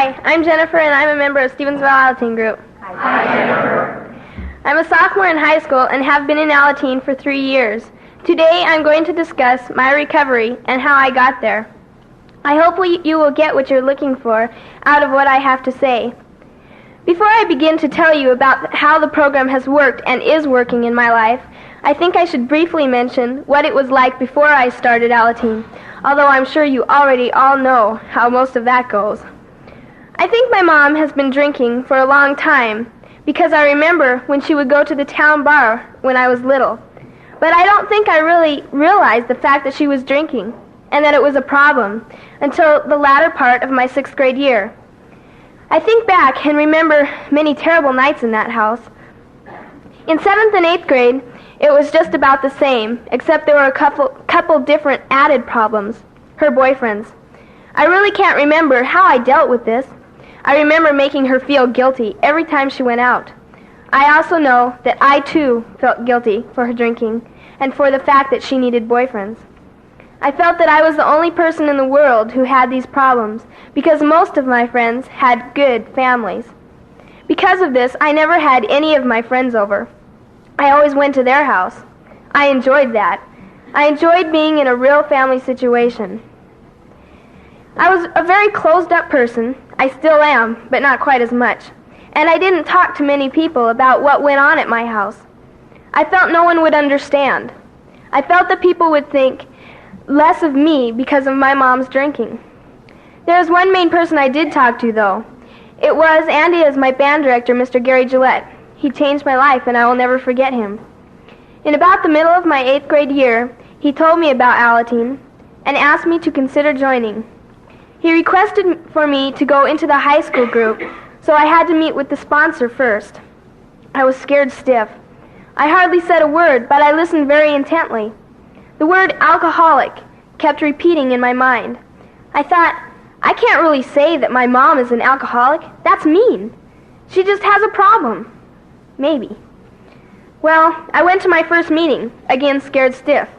Hi, I'm Jennifer, and I'm a member of Stevensville Alateen Group. Hi, Jennifer. I'm a sophomore in high school and have been in Alateen for 3 years. Today, I'm going to discuss my recovery and how I got there. I hope you will get what you're looking for out of what I have to say. Before I begin to tell you about how the program has worked and is working in my life, I think I should briefly mention what it was like before I started Alateen, although I'm sure you already all know how most of that goes. I think my mom has been drinking for a long time because I remember when she would go to the town bar when I was little. But I don't think I really realized the fact that she was drinking and that it was a problem until the latter part of my 6th grade year. I think back and remember many terrible nights in that house. In 7th and 8th grade, it was just about the same, except there were a couple different added problems. Her boyfriends. I really can't remember how I dealt with this. I remember making her feel guilty every time she went out. I also know that I too felt guilty for her drinking and for the fact that she needed boyfriends. I felt that I was the only person in the world who had these problems because most of my friends had good families. Because of this, I never had any of my friends over. I always went to their house. I enjoyed that. I enjoyed being in a real family situation. I was a very closed-up person. I still am, but not quite as much. And I didn't talk to many people about what went on at my house. I felt no one would understand. I felt that people would think less of me because of my mom's drinking. There was one main person I did talk to, though. It was and is my band director, Mr. Gary Gillette. He changed my life, and I will never forget him. In about the middle of my 8th grade year, he told me about Alateen and asked me to consider joining. He requested for me to go into the high school group, so I had to meet with the sponsor first. I was scared stiff. I hardly said a word, but I listened very intently. The word alcoholic kept repeating in my mind. I thought, I can't really say that my mom is an alcoholic. That's mean. She just has a problem. Maybe. Well, I went to my first meeting, again scared stiff.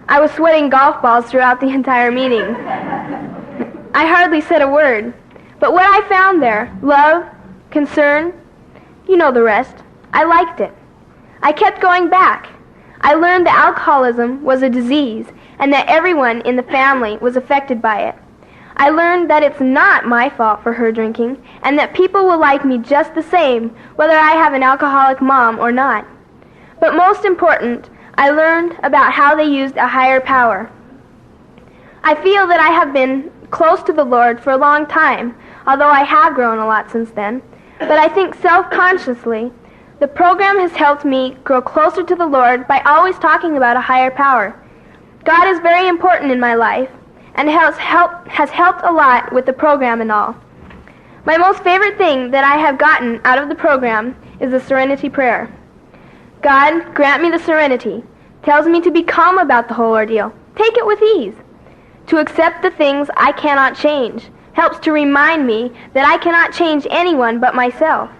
I was sweating golf balls throughout the entire meeting. I hardly said a word. But what I found there, love, concern, you know the rest, I liked it. I kept going back. I learned that alcoholism was a disease and that everyone in the family was affected by it. I learned that it's not my fault for her drinking and that people will like me just the same whether I have an alcoholic mom or not. But most important, I learned about how they used a higher power. I feel that I have been close to the Lord for a long time, although I have grown a lot since then. But I think self-consciously, the program has helped me grow closer to the Lord by always talking about a higher power. God is very important in my life and has helped a lot with the program and all. My most favorite thing that I have gotten out of the program is the serenity prayer. God, grant me the serenity, tells me to be calm about the whole ordeal. Take it with ease. To accept the things I cannot change helps to remind me that I cannot change anyone but myself.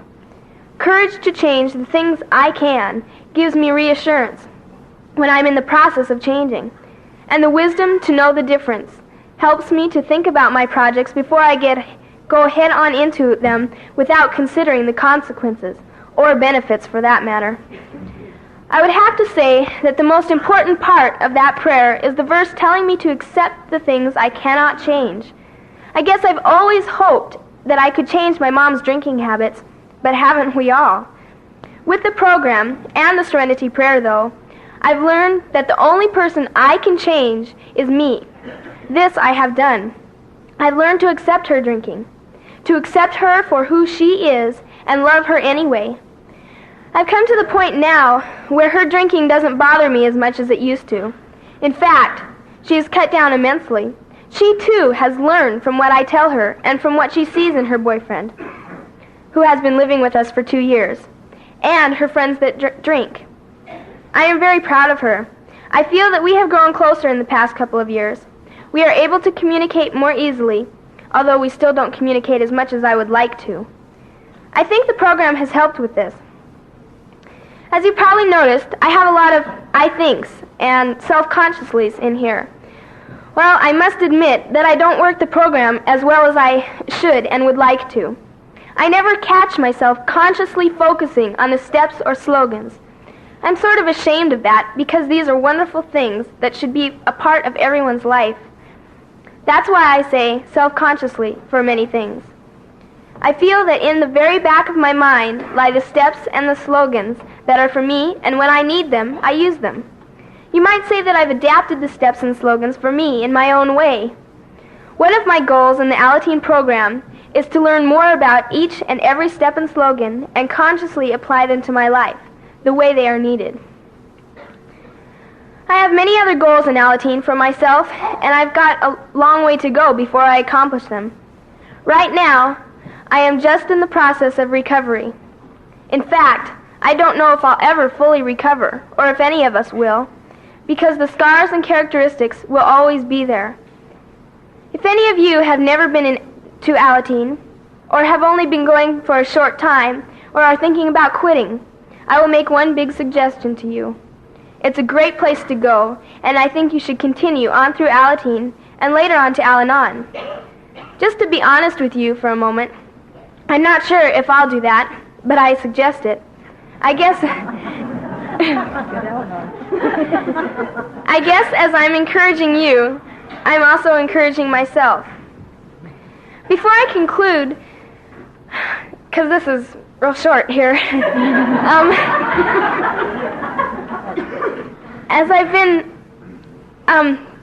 Courage to change the things I can gives me reassurance when I'm in the process of changing. And the wisdom to know the difference helps me to think about my projects before I go head on into them without considering the consequences, or benefits for that matter. I would have to say that the most important part of that prayer is the verse telling me to accept the things I cannot change. I guess I've always hoped that I could change my mom's drinking habits, but haven't we all? With the program and the serenity prayer, though, I've learned that the only person I can change is me. This I have done. I've learned to accept her drinking, to accept her for who she is and love her anyway. I've come to the point now where her drinking doesn't bother me as much as it used to. In fact, she has cut down immensely. She too has learned from what I tell her and from what she sees in her boyfriend, who has been living with us for 2 years, and her friends that drink. I am very proud of her. I feel that we have grown closer in the past couple of years. We are able to communicate more easily, although we still don't communicate as much as I would like to. I think the program has helped with this. As you probably noticed, I have a lot of I thinks and self-consciousness in here. Well, I must admit that I don't work the program as well as I should and would like to. I never catch myself consciously focusing on the steps or slogans. I'm sort of ashamed of that because these are wonderful things that should be a part of everyone's life. That's why I say self-consciously for many things. I feel that in the very back of my mind lie the steps and the slogans that are for me, and when I need them, I use them. You might say that I've adapted the steps and slogans for me in my own way. One of my goals in the Alateen program is to learn more about each and every step and slogan and consciously apply them to my life, the way they are needed. I have many other goals in Alateen for myself, and I've got a long way to go before I accomplish them. Right now, I am just in the process of recovery. In fact, I don't know if I'll ever fully recover, or if any of us will, because the scars and characteristics will always be there. If any of you have never been to Alateen, or have only been going for a short time, or are thinking about quitting, I will make one big suggestion to you. It's a great place to go, and I think you should continue on through Alateen and later on to Al-Anon. Just to be honest with you for a moment, I'm not sure if I'll do that, but I suggest it. I guess as I'm encouraging you, I'm also encouraging myself. Before I conclude, because this is real short here, as I've been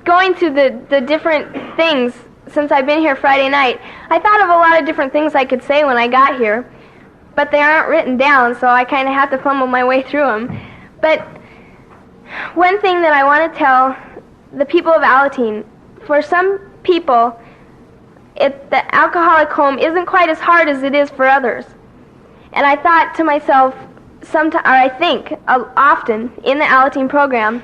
going through the different things since I've been here Friday night, I thought of a lot of different things I could say when I got here, but they aren't written down, so I kind of have to fumble my way through them. But one thing that I want to tell the people of Alateen, for some people, the alcoholic home isn't quite as hard as it is for others. And I thought to myself, I think often in the Alateen program,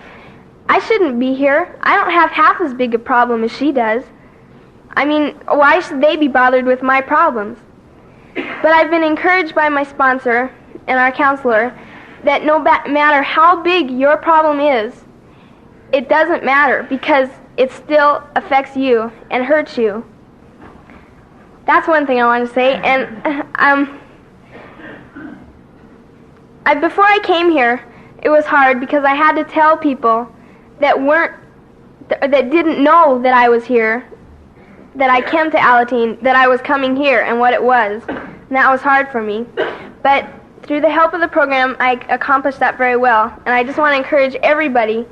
I shouldn't be here. I don't have half as big a problem as she does. I mean, why should they be bothered with my problems? But I've been encouraged by my sponsor and our counselor that no matter how big your problem is, it doesn't matter because it still affects you and hurts you. That's one thing I want to say. And before I came here, it was hard because I had to tell people that didn't know that I was here, that I came to Alateen, that I was coming here and what it was. And that was hard for me. But through the help of the program, I accomplished that very well. And I just want to encourage everybody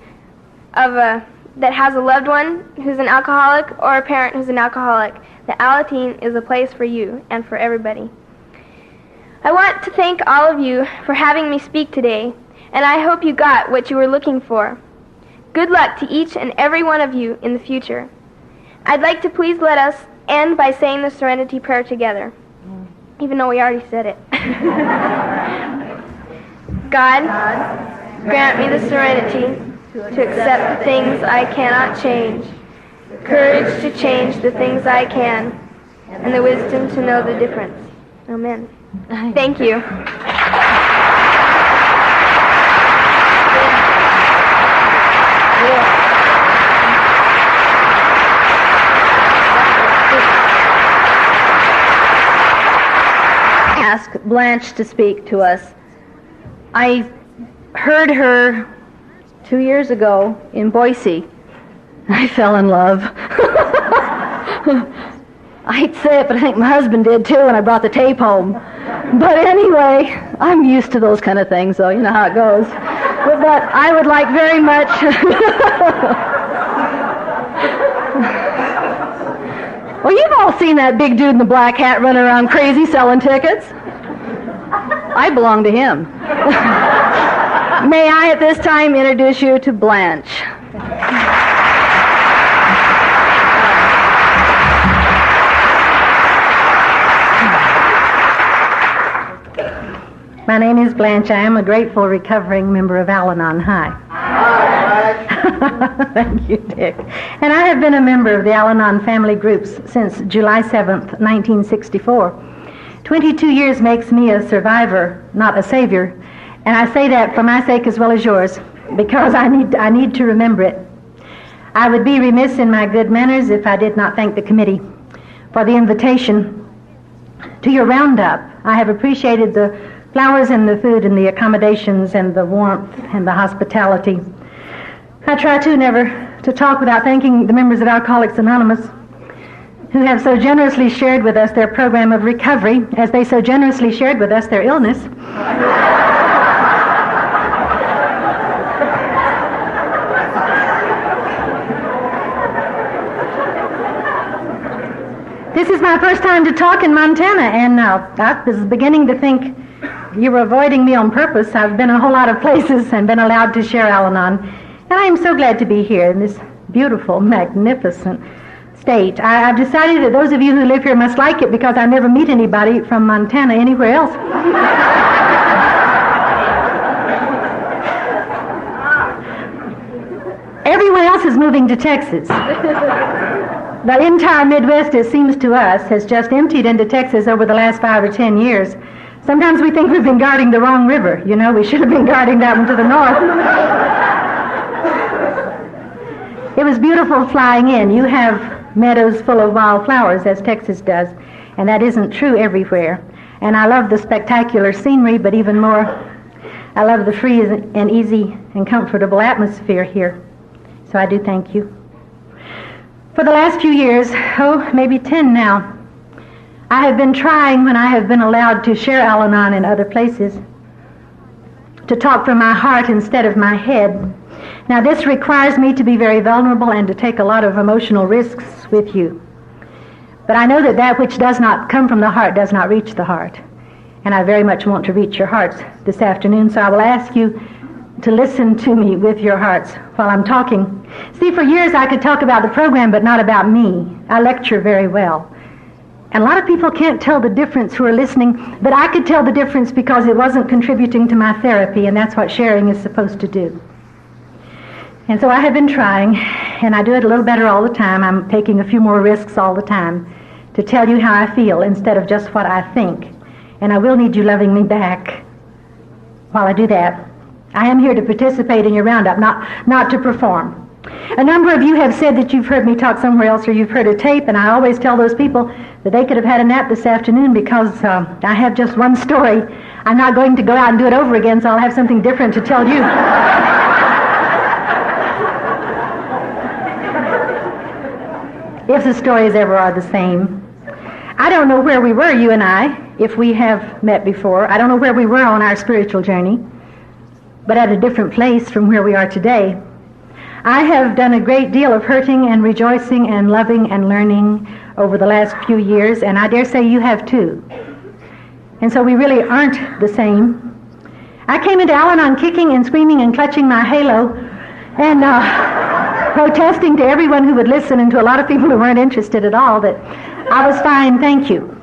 that has a loved one who's an alcoholic or a parent who's an alcoholic, that Alateen is a place for you and for everybody. I want to thank all of you for having me speak today, and I hope you got what you were looking for. Good luck to each and every one of you in the future. I'd like to please let us end by saying the Serenity Prayer together, even though we already said it. God, grant me the serenity to accept the things I cannot change, courage to change the things I can, and the wisdom to know the difference. Amen. Thank you. Ask Blanche to speak to us. I heard her 2 years ago in Boise. I fell in love. I hate to say it, but I think my husband did too, and I brought the tape home. But anyway, I'm used to those kind of things, so you know how it goes. But I would like very much... Well, you've all seen that big dude in the black hat running around crazy selling tickets. I belong to him. May I at this time introduce you to Blanche. My name is Blanche. I am a grateful recovering member of Al-Anon High. Thank you, Dick. And I have been a member of the Al-Anon family groups since July 7th, 1964. 22 years makes me a survivor, not a savior. And I say that for my sake as well as yours, because I need to remember it. I would be remiss in my good manners if I did not thank the committee for the invitation to your Roundup. I have appreciated the flowers and the food and the accommodations and the warmth and the hospitality. I try never to talk without thanking the members of Alcoholics Anonymous, who have so generously shared with us their program of recovery as they so generously shared with us their illness. This is my first time to talk in Montana, and I was beginning to think you were avoiding me on purpose. I've been a whole lot of places and been allowed to share Al-Anon, and I am so glad to be here in this beautiful, magnificent state. I've decided that those of you who live here must like it because I never meet anybody from Montana anywhere else. Everyone else is moving to Texas. The entire Midwest, it seems to us, has just emptied into Texas over the last 5 or 10 years. Sometimes we think we've been guarding the wrong river. You know, we should have been guarding that one to the north. It was beautiful flying in. You have meadows full of wildflowers, as Texas does, and that isn't true everywhere. And I love the spectacular scenery, but even more, I love the free and easy and comfortable atmosphere here. So I do thank you. For the last few years, maybe 10 now, I have been trying, when I have been allowed to share Al-Anon in other places, to talk from my heart instead of my head. Now, this requires me to be very vulnerable and to take a lot of emotional risks with you. But I know that that which does not come from the heart does not reach the heart. And I very much want to reach your hearts this afternoon, so I will ask you to listen to me with your hearts while I'm talking. See, for years I could talk about the program, but not about me. I lecture very well. And a lot of people can't tell the difference who are listening, but I could tell the difference because it wasn't contributing to my therapy, and that's what sharing is supposed to do. And so I have been trying, and I do it a little better all the time. I'm taking a few more risks all the time to tell you how I feel instead of just what I think. And I will need you loving me back while I do that. I am here to participate in your Roundup, not to perform. A number of you have said that you've heard me talk somewhere else or you've heard a tape, and I always tell those people that they could have had a nap this afternoon because I have just one story. I'm not going to go out and do it over again, so I'll have something different to tell you. If the stories ever are the same. I don't know where we were, you and I, if we have met before. I don't know where we were on our spiritual journey, but at a different place from where we are today. I have done a great deal of hurting and rejoicing and loving and learning over the last few years, and I dare say you have too. And so we really aren't the same. I came into Al-Anon kicking and screaming and clutching my halo and protesting to everyone who would listen and to a lot of people who weren't interested at all that I was fine, thank you.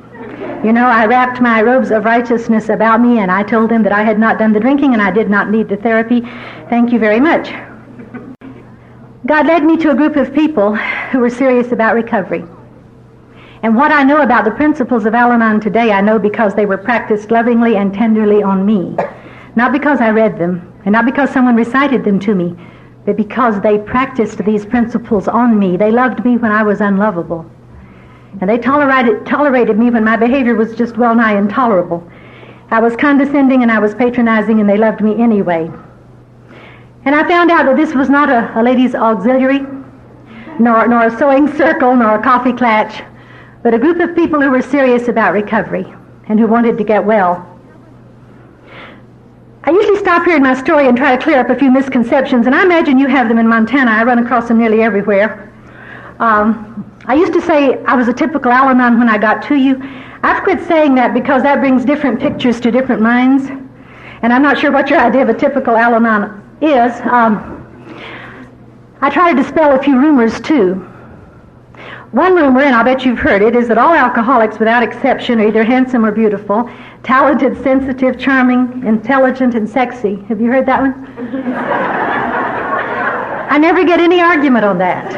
You know, I wrapped my robes of righteousness about me, and I told them that I had not done the drinking and I did not need the therapy. Thank you very much. God led me to a group of people who were serious about recovery. And what I know about the principles of Al-Anon today, I know because they were practiced lovingly and tenderly on me. Not because I read them, and not because someone recited them to me, but because they practiced these principles on me. They loved me when I was unlovable. And they tolerated me when my behavior was just well nigh intolerable. I was condescending and I was patronizing, and they loved me anyway. And I found out that this was not a ladies' auxiliary, nor a sewing circle, nor a coffee klatch, but a group of people who were serious about recovery and who wanted to get well. I usually stop here in my story and try to clear up a few misconceptions, and I imagine you have them in Montana. I run across them nearly everywhere. I used to say I was a typical Al-Anon when I got to you. I've quit saying that because that brings different pictures to different minds, and I'm not sure what your idea of a typical Al-Anon is. I try to dispel a few rumors, too. One rumor, and I'll bet you've heard it, is that all alcoholics, without exception, are either handsome or beautiful, talented, sensitive, charming, intelligent, and sexy. Have you heard that one? I never get any argument on that.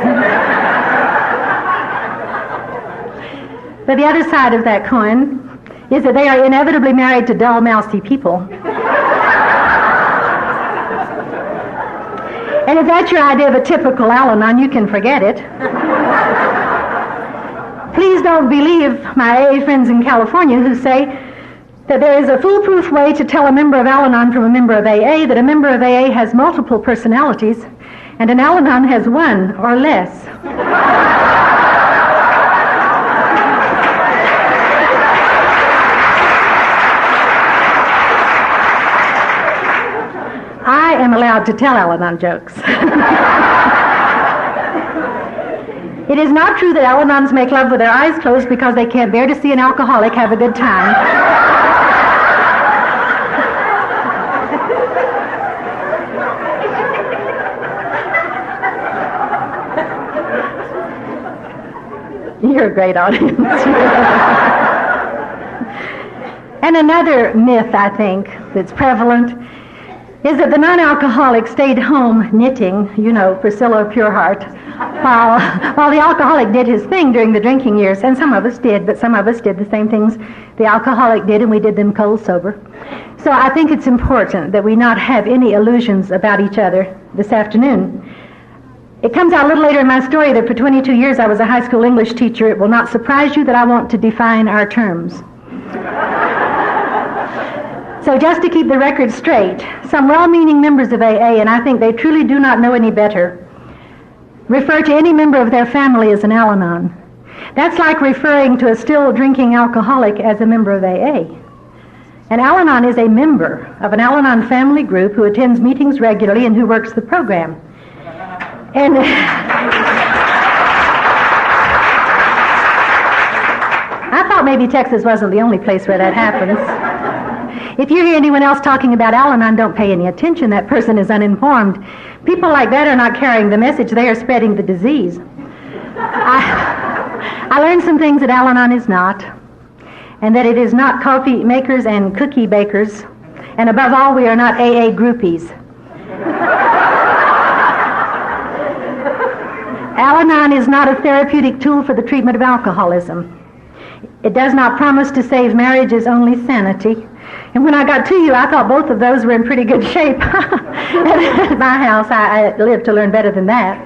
But the other side of that coin is that they are inevitably married to dull, mousy people. And if that's your idea of a typical Al-Anon, you can forget it. Please don't believe my AA friends in California who say that there is a foolproof way to tell a member of Al-Anon from a member of AA, that a member of AA has multiple personalities and an Al-Anon has one or less. I am allowed to tell Al-Anon jokes. It is not true that Al-Anons make love with their eyes closed because they can't bear to see an alcoholic have a good time. You're a great audience. And another myth, I think, that's prevalent is that the non-alcoholic stayed home knitting, Priscilla Pureheart, while the alcoholic did his thing during the drinking years, and some of us did, but some of us did the same things the alcoholic did, and we did them cold sober. So I think it's important that we not have any illusions about each other this afternoon. It comes out a little later in my story that for 22 years I was a high school English teacher. It will not surprise you that I want to define our terms. So just to keep the record straight, some well-meaning members of AA, and I think they truly do not know any better, refer to any member of their family as an Al-Anon. That's like referring to a still drinking alcoholic as a member of AA. An Al-Anon is a member of an Al-Anon family group who attends meetings regularly and who works the program. And I thought maybe Texas wasn't the only place where that happens. If you hear anyone else talking about Al-Anon, don't pay any attention. That person is uninformed. People like that are not carrying the message. They are spreading the disease. I learned some things that Al-Anon is not, and that it is not coffee makers and cookie bakers, and above all, we are not AA groupies. Al-Anon is not a therapeutic tool for the treatment of alcoholism. It does not promise to save marriage's only sanity. And when I got to you, I thought both of those were in pretty good shape. At my house, I lived to learn better than that.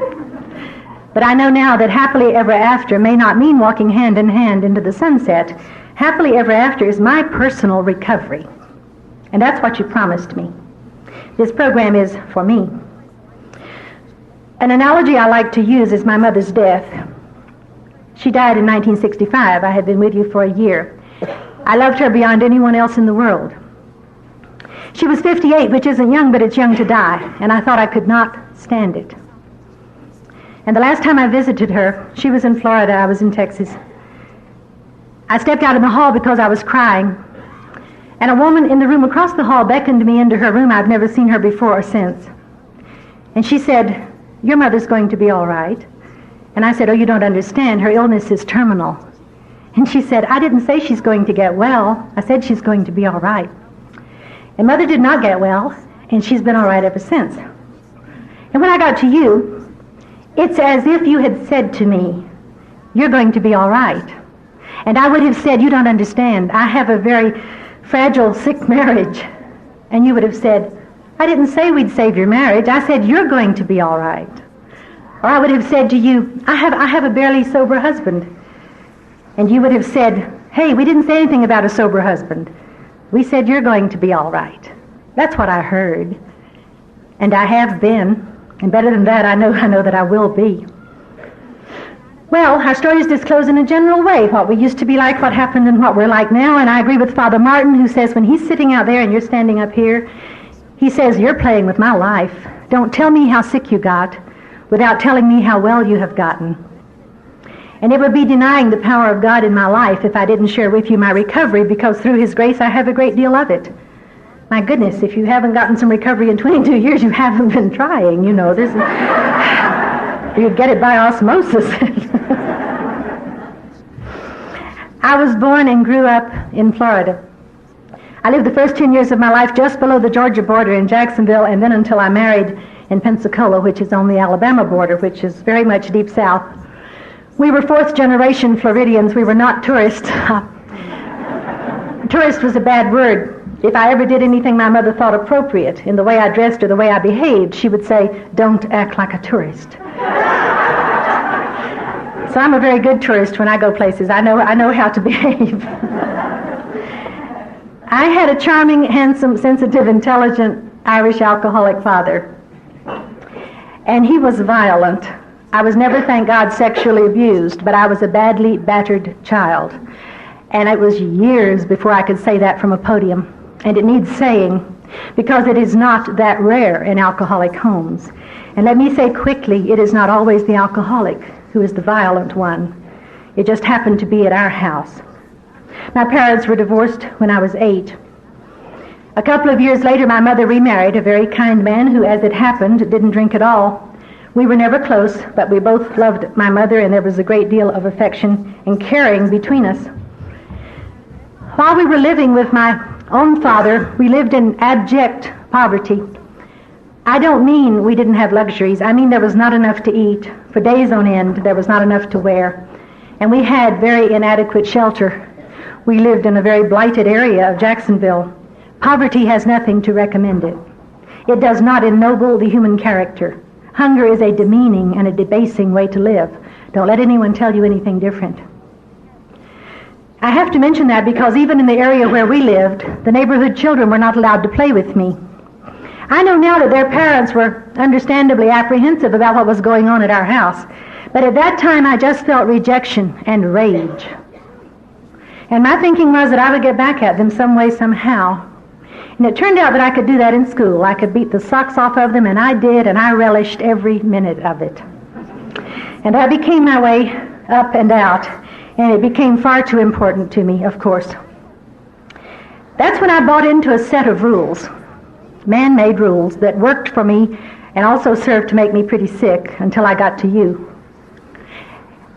But I know now that happily ever after may not mean walking hand in hand into the sunset. Happily ever after is my personal recovery. And that's what you promised me. This program is for me. An analogy I like to use is my mother's death. She died in 1965. I had been with you for a year. I loved her beyond anyone else in the world. She was 58, which isn't young, but it's young to die, and I thought I could not stand it. And the last time I visited her, she was in Florida, I was in Texas. I stepped out in the hall because I was crying, and a woman in the room across the hall beckoned me into her room. I've never seen her before or since. And she said, "Your mother's going to be all right." And I said, "Oh, you don't understand. Her illness is terminal." And she said, "I didn't say she's going to get well. I said she's going to be all right." And Mother did not get well, and she's been all right ever since. And when I got to you, it's as if you had said to me, "You're going to be all right." And I would have said, "You don't understand. I have a very fragile, sick marriage." And you would have said, "I didn't say we'd save your marriage. I said you're going to be all right." Or I would have said to you, I have a barely sober husband." And you would have said, "Hey, we didn't say anything about a sober husband. We said you're going to be all right." That's what I heard. And I have been. And better than that, I know that I will be. Well, our stories disclose in a general way what we used to be like, what happened, and what we're like now. And I agree with Father Martin, who says when he's sitting out there and you're standing up here, he says, "You're playing with my life. Don't tell me how sick you got without telling me how well you have gotten." And it would be denying the power of God in my life if I didn't share with you my recovery, because through His grace I have a great deal of it. My goodness, if you haven't gotten some recovery in 22 years, you haven't been trying, you get it by osmosis. I was born and grew up in Florida. I lived the first 10 years of my life just below the Georgia border in Jacksonville, and then until I married in Pensacola, which is on the Alabama border, which is very much deep south. We were fourth-generation Floridians. We were not tourists. Tourist was a bad word. if I ever did anything my mother thought appropriate in the way I dressed or the way I behaved, she would say, "Don't act like a tourist." So I'm a very good tourist when I go places. I know how to behave. I had a charming, handsome, sensitive, intelligent Irish alcoholic father. And he was violent. I was never, thank God, sexually abused, but I was a badly battered child. And it was years before I could say that from a podium. And it needs saying, because it is not that rare in alcoholic homes. And let me say quickly, it is not always the alcoholic who is the violent one. It just happened to be at our house. My parents were divorced when I was 8. A couple of years later, my mother remarried a very kind man who, as it happened, didn't drink at all. We were never close, but we both loved my mother, and there was a great deal of affection and caring between us. While we were living with my own father, we lived in abject poverty. I don't mean we didn't have luxuries. I mean there was not enough to eat. For days on end, there was not enough to wear. And we had very inadequate shelter. We lived in a very blighted area of Jacksonville. Poverty has nothing to recommend it. It does not ennoble the human character. Hunger is a demeaning and a debasing way to live. Don't let anyone tell you anything different. I have to mention that because even in the area where we lived, the neighborhood children were not allowed to play with me. I know now that their parents were understandably apprehensive about what was going on at our house, but at that time I just felt rejection and rage. And my thinking was that I would get back at them some way, somehow. And it turned out that I could do that in school. I could beat the socks off of them, and I did, and I relished every minute of it. And that became my way up and out, and it became far too important to me, of course. That's when I bought into a set of rules, man-made rules that worked for me and also served to make me pretty sick until I got to you.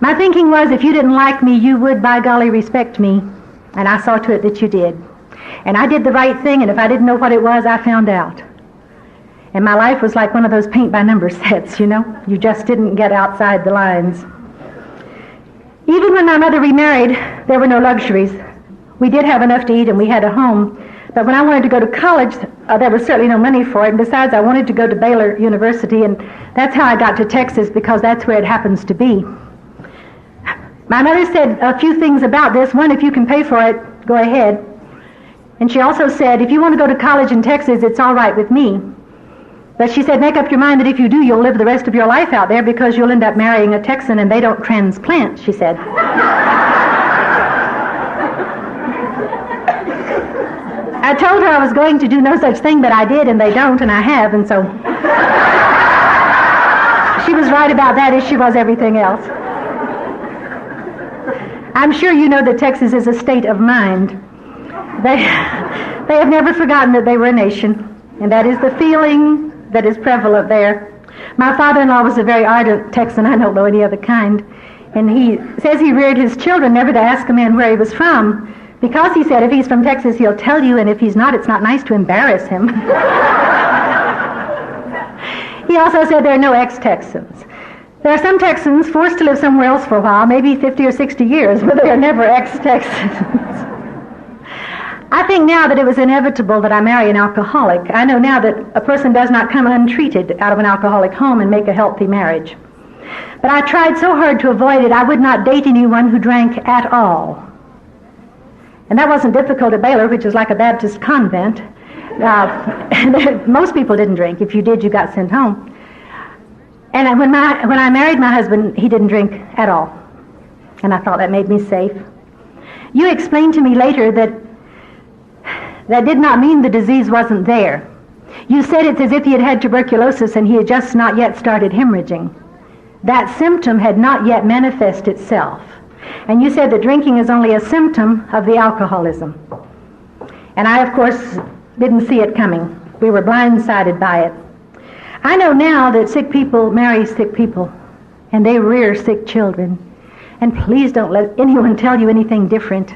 My thinking was if you didn't like me, you would, by golly, respect me, and I saw to it that you did. And I did the right thing, and if I didn't know what it was, I found out. And my life was like one of those paint-by-number sets, you know? You just didn't get outside the lines. Even when my mother remarried, there were no luxuries. We did have enough to eat, and we had a home. But when I wanted to go to college, there was certainly no money for it. And besides, I wanted to go to Baylor University, and that's how I got to Texas, because that's where it happens to be. My mother said a few things about this. One, if you can pay for it, go ahead. And she also said, if you want to go to college in Texas, it's all right with me. But she said, make up your mind that if you do, you'll live the rest of your life out there because you'll end up marrying a Texan and they don't transplant, she said. I told her I was going to do no such thing, but I did, and they don't, and I have, and so she was right about that as she was everything else. I'm sure you know that Texas is a state of mind. They have never forgotten that they were a nation, and that is the feeling that is prevalent there. My father-in-law was a very ardent Texan. I don't know any other kind. And he says he reared his children never to ask a man where he was from, because he said if he's from Texas, he'll tell you, and if he's not, it's not nice to embarrass him. He also said there are no ex-Texans. There are some Texans forced to live somewhere else for a while, maybe 50 or 60 years, but they are never ex-Texans. I think now that it was inevitable that I marry an alcoholic. I know now that a person does not come untreated out of an alcoholic home and make a healthy marriage. But I tried so hard to avoid it, I would not date anyone who drank at all. And that wasn't difficult at Baylor, which is like a Baptist convent. Most people didn't drink. If you did, you got sent home. And when I married my husband, he didn't drink at all. And I thought that made me safe. You explained to me later that did not mean the disease wasn't there. You said it's as if he had had tuberculosis and he had just not yet started hemorrhaging. That symptom had not yet manifested itself. And you said that drinking is only a symptom of the alcoholism. And I, of course, didn't see it coming. We were blindsided by it. I know now that sick people marry sick people, and they rear sick children. And please don't let anyone tell you anything different.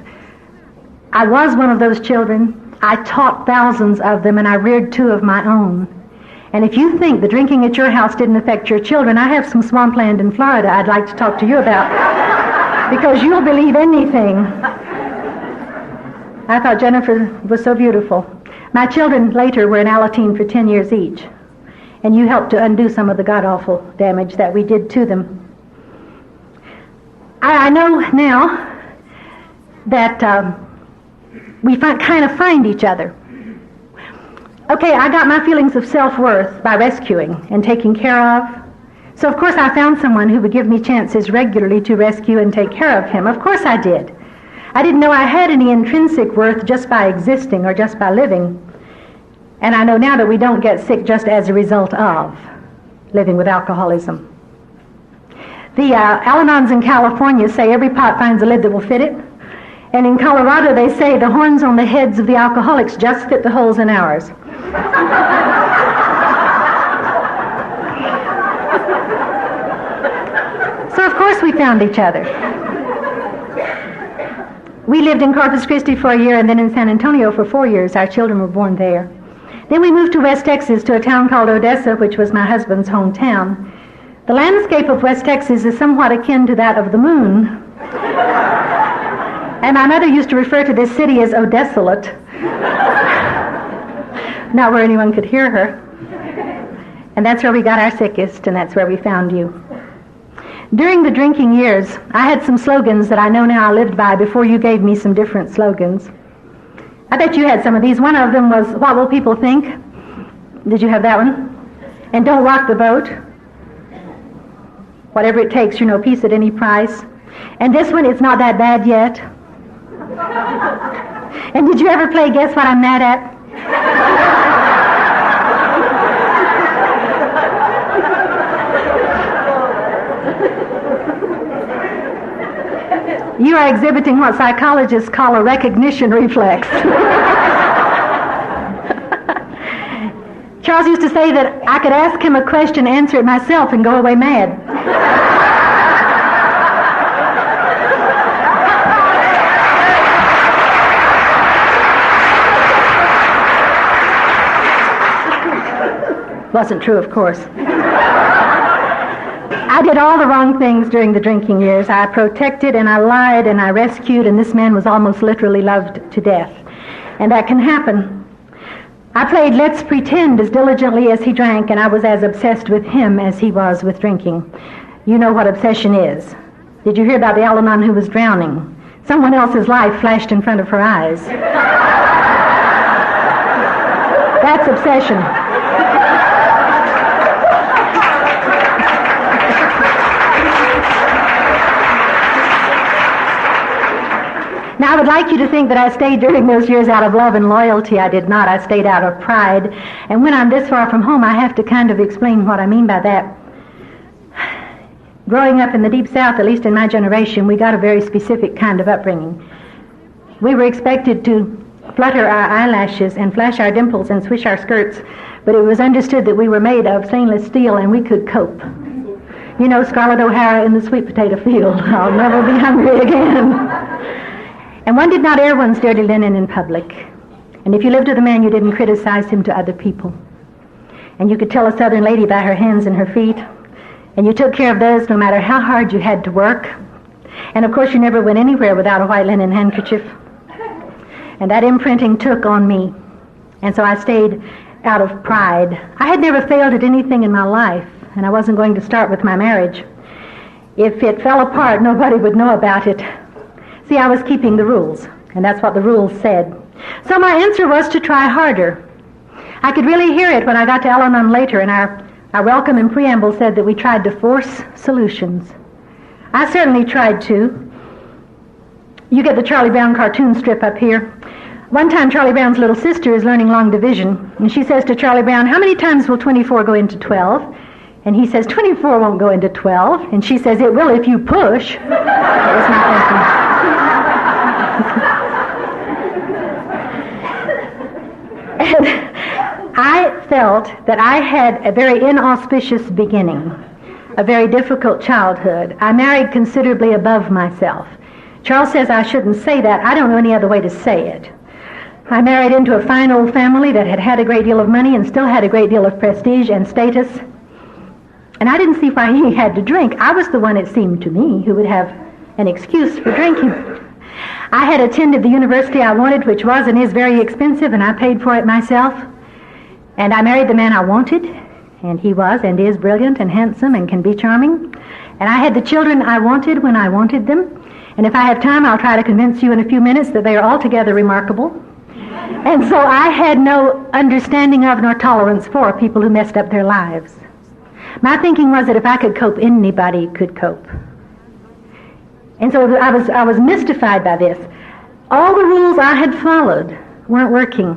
I was one of those children. I taught thousands of them, and I reared 2 of my own. And if you think the drinking at your house didn't affect your children, I have some swampland in Florida I'd like to talk to you about, because you'll believe anything. I thought Jennifer was so beautiful. My children later were in Alateen for 10 years each, and you helped to undo some of the god-awful damage that we did to them. I know now that we kind of find each other. Okay, I got my feelings of self-worth by rescuing and taking care of. So of course I found someone who would give me chances regularly to rescue and take care of him. Of course I did. I didn't know I had any intrinsic worth just by existing or just by living. And I know now that we don't get sick just as a result of living with alcoholism. The Al-Anons in California say every pot finds a lid that will fit it. And in Colorado they say the horns on the heads of the alcoholics just fit the holes in ours. So of course we found each other. We lived in Corpus Christi for a year and then in San Antonio for 4 years. Our children were born there. Then we moved to West Texas to a town called Odessa, which was my husband's hometown. The landscape of West Texas is somewhat akin to that of the moon. And my mother used to refer to this city as Odesolate. Not where anyone could hear her. And that's where we got our sickest, and that's where we found you. During the drinking years, I had some slogans that I know now I lived by before you gave me some different slogans. I bet you had some of these. One of them was, what will people think? Did you have that one? And don't rock the boat. Whatever it takes, peace at any price. And this one, it's not that bad yet. And did you ever play Guess What I'm Mad At? You are exhibiting what psychologists call a recognition reflex. Charles used to say that I could ask him a question, answer it myself, and go away mad. Wasn't true, of course. I did all the wrong things during the drinking years. I protected and I lied and I rescued, and this man was almost literally loved to death. And that can happen. I played let's pretend as diligently as he drank, and I was as obsessed with him as he was with drinking. You know what obsession is. Did you hear about the Al-Anon who was drowning? Someone else's life flashed in front of her eyes. That's obsession. Now, I would like you to think that I stayed during those years out of love and loyalty. I did not. I stayed out of pride. And when I'm this far from home, I have to kind of explain what I mean by that. Growing up in the Deep South, at least in my generation, we got a very specific kind of upbringing. We were expected to flutter our eyelashes and flash our dimples and swish our skirts, but it was understood that we were made of stainless steel and we could cope. You know, Scarlett O'Hara in the sweet potato field. I'll never be hungry again. And one did not air one's dirty linen in public. And if you lived with a man, you didn't criticize him to other people. And you could tell a Southern lady by her hands and her feet. And you took care of those no matter how hard you had to work. And of course, you never went anywhere without a white linen handkerchief. And that imprinting took on me. And so I stayed out of pride. I had never failed at anything in my life, and I wasn't going to start with my marriage. If it fell apart, nobody would know about it. See, I was keeping the rules, and that's what the rules said. So my answer was to try harder. I could really hear it when I got to Al-Anon later, and our welcome and preamble said that we tried to force solutions. I certainly tried to. You get the Charlie Brown cartoon strip up here. One time Charlie Brown's little sister is learning long division, and she says to Charlie Brown, how many times will 24 go into 12? And he says, 24 won't go into 12. And she says, it will if you push. That was my thinking. And I felt that I had a very inauspicious beginning, a very difficult childhood. I married considerably above myself. Charles says I shouldn't say that. I don't know any other way to say it. I married into a fine old family that had had a great deal of money and still had a great deal of prestige and status. And I didn't see why he had to drink. I was the one, it seemed to me, who would have an excuse for drinking. I had attended the university I wanted, which was and is very expensive, and I paid for it myself. And I married the man I wanted, and he was and is brilliant and handsome and can be charming. And I had the children I wanted when I wanted them. And if I have time, I'll try to convince you in a few minutes that they are altogether remarkable. And so I had no understanding of nor tolerance for people who messed up their lives. My thinking was that if I could cope, anybody could cope. And so I was mystified by this. All the rules I had followed weren't working.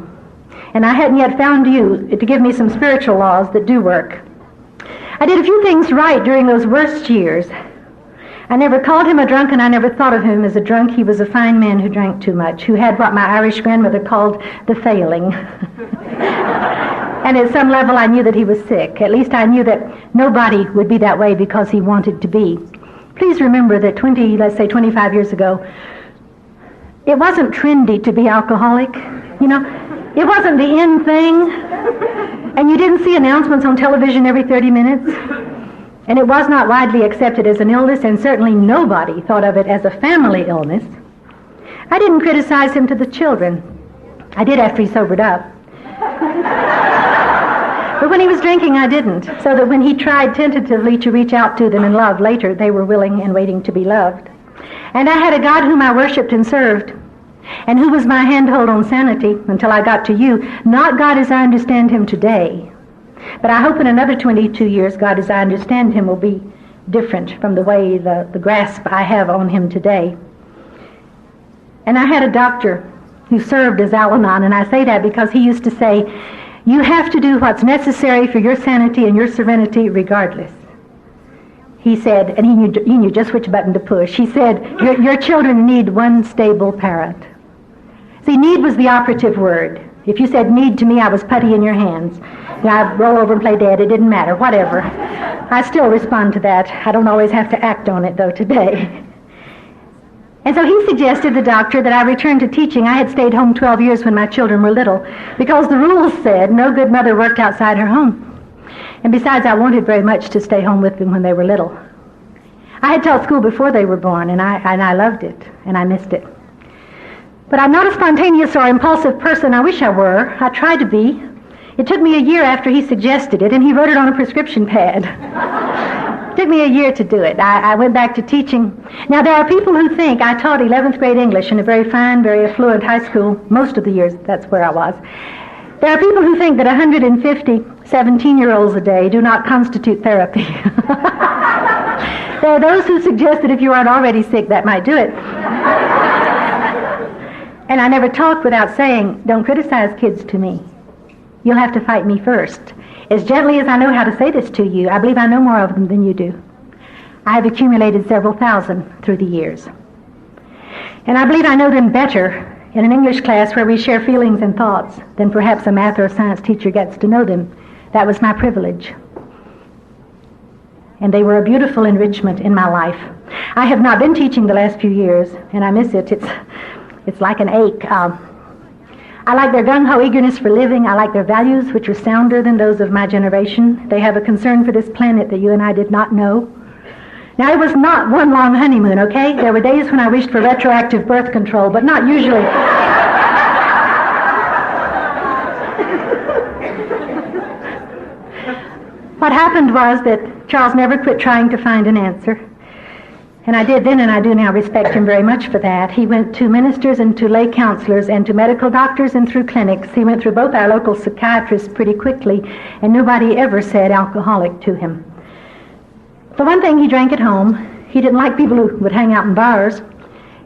And I hadn't yet found you to give me some spiritual laws that do work. I did a few things right during those worst years. I never called him a drunk, and I never thought of him as a drunk. He was a fine man who drank too much, who had what my Irish grandmother called the failing. And at some level I knew that he was sick. At least I knew that nobody would be that way because he wanted to be. Please remember that 25 years ago, it wasn't trendy to be alcoholic. You know, it wasn't the in thing. And you didn't see announcements on television every 30 minutes. And it was not widely accepted as an illness, and certainly nobody thought of it as a family illness. I didn't criticize him to the children. I did after he sobered up. But when he was drinking, I didn't, so that when he tried tentatively to reach out to them in love later, they were willing and waiting to be loved. And I had a God whom I worshipped and served, and who was my handhold on sanity until I got to you, not God as I understand him today. But I hope in another 22 years, God as I understand him will be different from the way the grasp I have on him today. And I had a doctor who served as Al-Anon, and I say that because he used to say, you have to do what's necessary for your sanity and your serenity regardless. He said, and he knew just which button to push. He said, your children need one stable parent. See, need was the operative word. If you said need to me, I was putty in your hands. You know, I'd roll over and play dead. It didn't matter, whatever. I still respond to that. I don't always have to act on it, though, today. And so he suggested, the doctor, that I return to teaching. I had stayed home 12 years when my children were little, because the rules said no good mother worked outside her home. And besides, I wanted very much to stay home with them when they were little. I had taught school before they were born, and I loved it, and I missed it. But I'm not a spontaneous or impulsive person. I wish I were. I tried to be. It took me a year after he suggested it, and he wrote it on a prescription pad. It took me a year to do it. I went back to teaching. Now, there are people who think I taught 11th grade English in a very fine, very affluent high school. Most of the years, that's where I was. There are people who think that 150 17-year-olds a day do not constitute therapy. There are those who suggest that if you aren't already sick, that might do it. And I never talk without saying, don't criticize kids to me. You'll have to fight me first. As gently as I know how to say this to you, I believe I know more of them than you do. I have accumulated several thousand through the years. And I believe I know them better in an English class where we share feelings and thoughts than perhaps a math or a science teacher gets to know them. That was my privilege. And they were a beautiful enrichment in my life. I have not been teaching the last few years, and I miss it. It's like an ache. I like their gung-ho eagerness for living. I like their values, which are sounder than those of my generation. They have a concern for this planet that you and I did not know. Now, it was not one long honeymoon, okay? There were days when I wished for retroactive birth control, but not usually. What happened was that Charles never quit trying to find an answer. And I did then, and I do now respect him very much for that. He went to ministers and to lay counselors and to medical doctors and through clinics. He went through both our local psychiatrists pretty quickly, and nobody ever said alcoholic to him. For one thing, he drank at home. He didn't like people who would hang out in bars.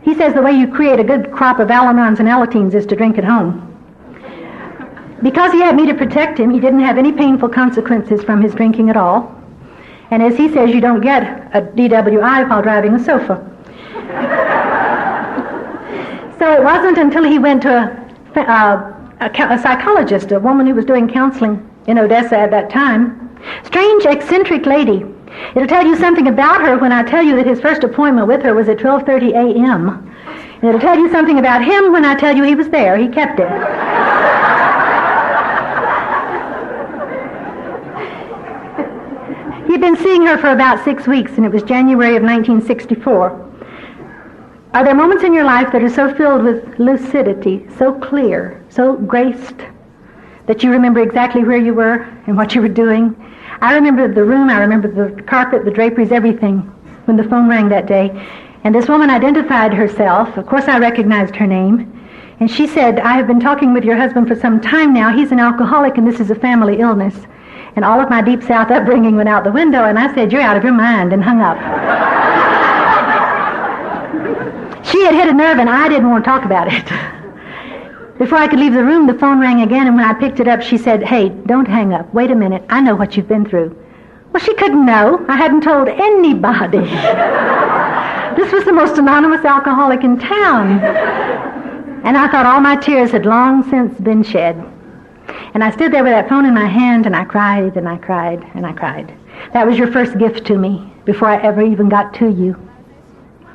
He says the way you create a good crop of Al-Anons and Alateens is to drink at home. Because he had me to protect him, he didn't have any painful consequences from his drinking at all. And as he says, you don't get a DWI while driving a sofa. So it wasn't until he went to a psychologist, a woman who was doing counseling in Odessa at that time. Strange, eccentric lady. It'll tell you something about her when I tell you that his first appointment with her was at 12:30 a.m. And it'll tell you something about him when I tell you he was there. He kept it. He'd been seeing her for about 6 weeks, and it was January of 1964. Are there moments in your life that are so filled with lucidity, so clear, so graced, that you remember exactly where you were and what you were doing? I remember the room, I remember the carpet, the draperies, everything, when the phone rang that day. And this woman identified herself. Of course, I recognized her name. And she said, I have been talking with your husband for some time now. He's an alcoholic, and this is a family illness. And all of my Deep South upbringing went out the window, and I said, you're out of your mind, and hung up. She had hit a nerve, and I didn't want to talk about it. Before I could leave the room, the phone rang again, and when I picked it up, she said, hey, don't hang up. Wait a minute. I know what you've been through. Well, she couldn't know. I hadn't told anybody. This was the most anonymous alcoholic in town. And I thought all my tears had long since been shed. And I stood there with that phone in my hand, and I cried, and I cried, and I cried. That was your first gift to me, before I ever even got to you,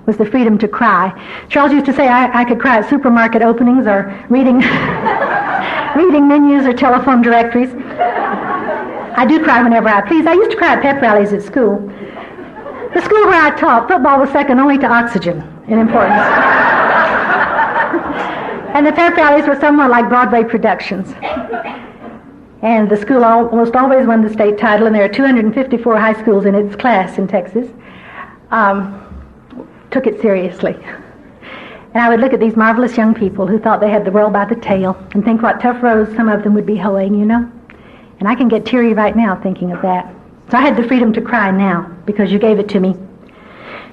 was the freedom to cry. Charles used to say I could cry at supermarket openings or reading menus or telephone directories. I do cry whenever I please. I used to cry at pep rallies at school. The school where I taught, football was second only to oxygen in importance. And the pep rallies were somewhat like Broadway productions. And the school almost always won the state title, and there are 254 high schools in its class in Texas. Took it seriously. And I would look at these marvelous young people who thought they had the world by the tail and think what tough rows some of them would be hoeing, you know. And I can get teary right now thinking of that. So I had the freedom to cry now because you gave it to me.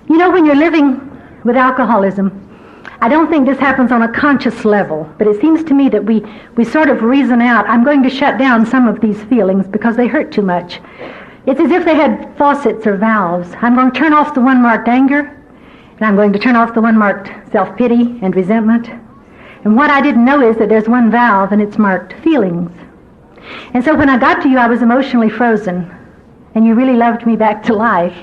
You know, when you're living with alcoholism, I don't think this happens on a conscious level, but it seems to me that we sort of reason out, I'm going to shut down some of these feelings because they hurt too much. It's as if they had faucets or valves. I'm going to turn off the one marked anger, and I'm going to turn off the one marked self-pity and resentment. And what I didn't know is that there's one valve, and it's marked feelings. And so when I got to you, I was emotionally frozen, and you really loved me back to life.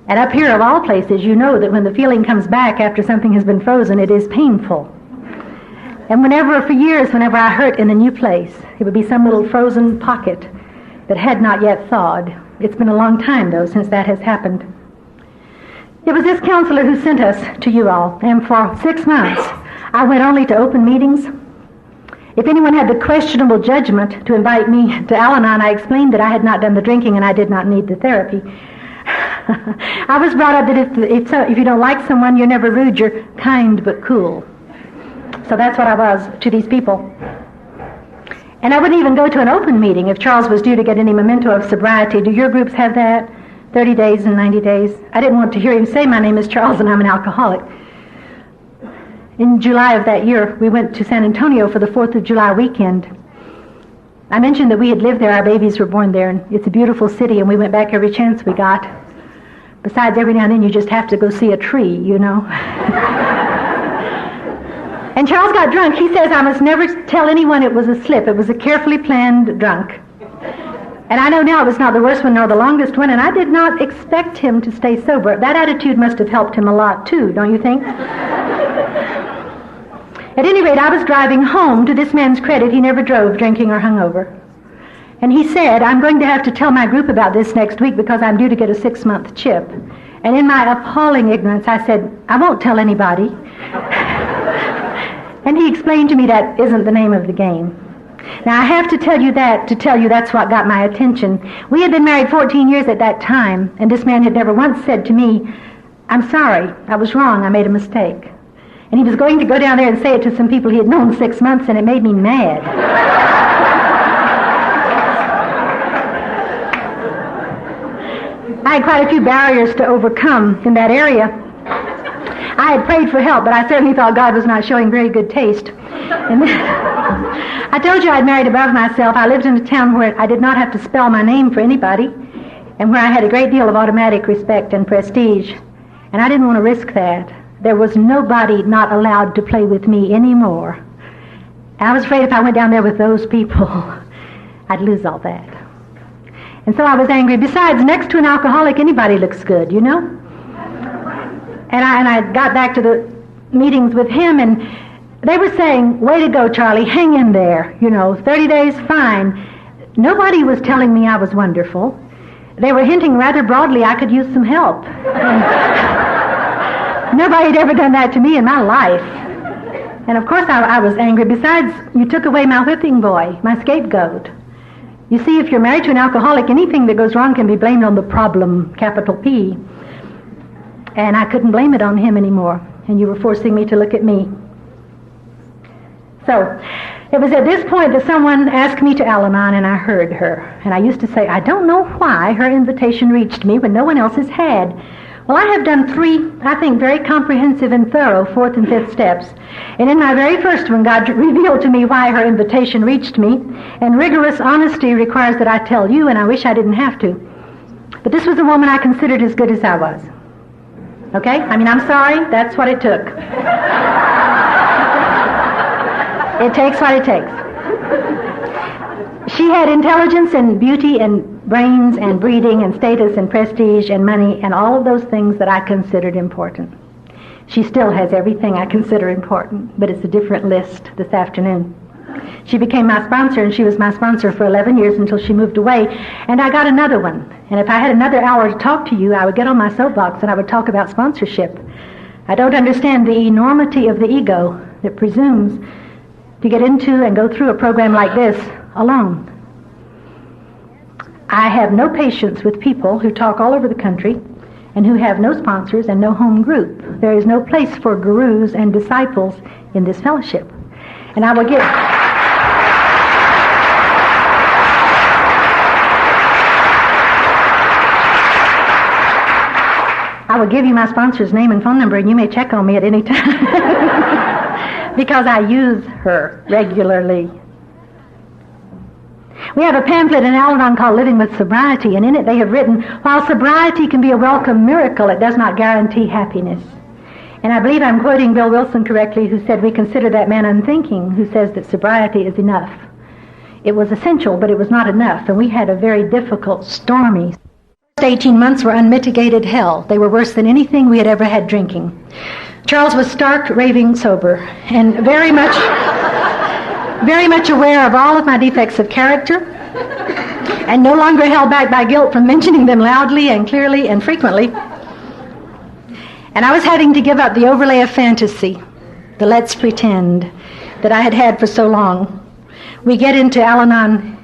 And up here, of all places, you know that when the feeling comes back after something has been frozen, it is painful. And for years, whenever I hurt in a new place, it would be some little frozen pocket that had not yet thawed. It's been a long time, though, since that has happened. It was this counselor who sent us to you all, and for 6 months, I went only to open meetings. If anyone had the questionable judgment to invite me to Al-Anon, I explained that I had not done the drinking and I did not need the therapy. I was brought up that if you don't like someone, you're never rude, you're kind but cool. So that's what I was to these people. And I wouldn't even go to an open meeting if Charles was due to get any memento of sobriety. Do your groups have that? 30 days and 90 days? I didn't want to hear him say, my name is Charles and I'm an alcoholic. In July of that year, we went to San Antonio for the 4th of July weekend. I mentioned that we had lived there, our babies were born there, and it's a beautiful city, and we went back every chance we got. Besides, every now and then you just have to go see a tree, you know. And Charles got drunk. He says, I must never tell anyone it was a slip. It was a carefully planned drunk. And I know now it was not the worst one nor the longest one, and I did not expect him to stay sober. That attitude must have helped him a lot, too, don't you think? At any rate, I was driving home. To this man's credit, he never drove drinking or hungover. And he said, I'm going to have to tell my group about this next week because I'm due to get a 6-month chip. And in my appalling ignorance, I said, I won't tell anybody. And he explained to me that isn't the name of the game. Now, I have to tell you that to tell you that's what got my attention. We had been married 14 years at that time, and this man had never once said to me, I'm sorry, I was wrong, I made a mistake. And he was going to go down there and say it to some people he had known 6 months, and it made me mad. I had quite a few barriers to overcome in that area. I had prayed for help, but I certainly thought God was not showing very good taste. And I told you I'd married above myself. I lived in a town where I did not have to spell my name for anybody, and where I had a great deal of automatic respect and prestige. And I didn't want to risk that. There was nobody not allowed to play with me anymore. I was afraid if I went down there with those people, I'd lose all that. And so I was angry. Besides, next to an alcoholic, anybody looks good, you know? And I got back to the meetings with him, and they were saying, way to go, Charlie, hang in there. 30 days, fine. Nobody was telling me I was wonderful. They were hinting rather broadly I could use some help. Nobody had ever done that to me in my life. And of course I was angry. Besides, you took away my whipping boy, my scapegoat. You see, if you're married to an alcoholic, anything that goes wrong can be blamed on the problem, capital P. And I couldn't blame it on him anymore. And you were forcing me to look at me. So, it was at this point that someone asked me to Al-Anon, and I heard her. And I used to say, I don't know why her invitation reached me when no one else has had. Well, I have done 3, I think, very comprehensive and thorough 4th and 5th steps. And in my very first one, God revealed to me why her invitation reached me. And rigorous honesty requires that I tell you, and I wish I didn't have to. But this was a woman I considered as good as I was. Okay? I mean, I'm sorry, that's what it took. It takes what it takes. She had intelligence and beauty and brains and breeding and status and prestige and money and all of those things that I considered important. She still has everything I consider important, but it's a different list this afternoon. She became my sponsor, and she was my sponsor for 11 years until she moved away, and I got another one. And if I had another hour to talk to you, I would get on my soapbox and I would talk about sponsorship. I don't understand the enormity of the ego that presumes to get into and go through a program like this alone. I have no patience with people who talk all over the country and who have no sponsors and no home group. There is no place for gurus and disciples in this fellowship. And I will give... I will give you my sponsor's name and phone number, and you may check on me at any time. Because I use her regularly. We have a pamphlet in Al-Anon called Living with Sobriety, and in it they have written, while sobriety can be a welcome miracle, it does not guarantee happiness. And I believe I'm quoting Bill Wilson correctly, who said, we consider that man unthinking who says that sobriety is enough. It was essential, but it was not enough, and we had a very difficult, stormy... 18 months were unmitigated hell. They were worse than anything we had ever had drinking. Charles was stark, raving sober, and very much aware of all of my defects of character, and no longer held back by guilt from mentioning them loudly and clearly and frequently. And I was having to give up the overlay of fantasy, the let's pretend, that I had had for so long. We get into Al-Anon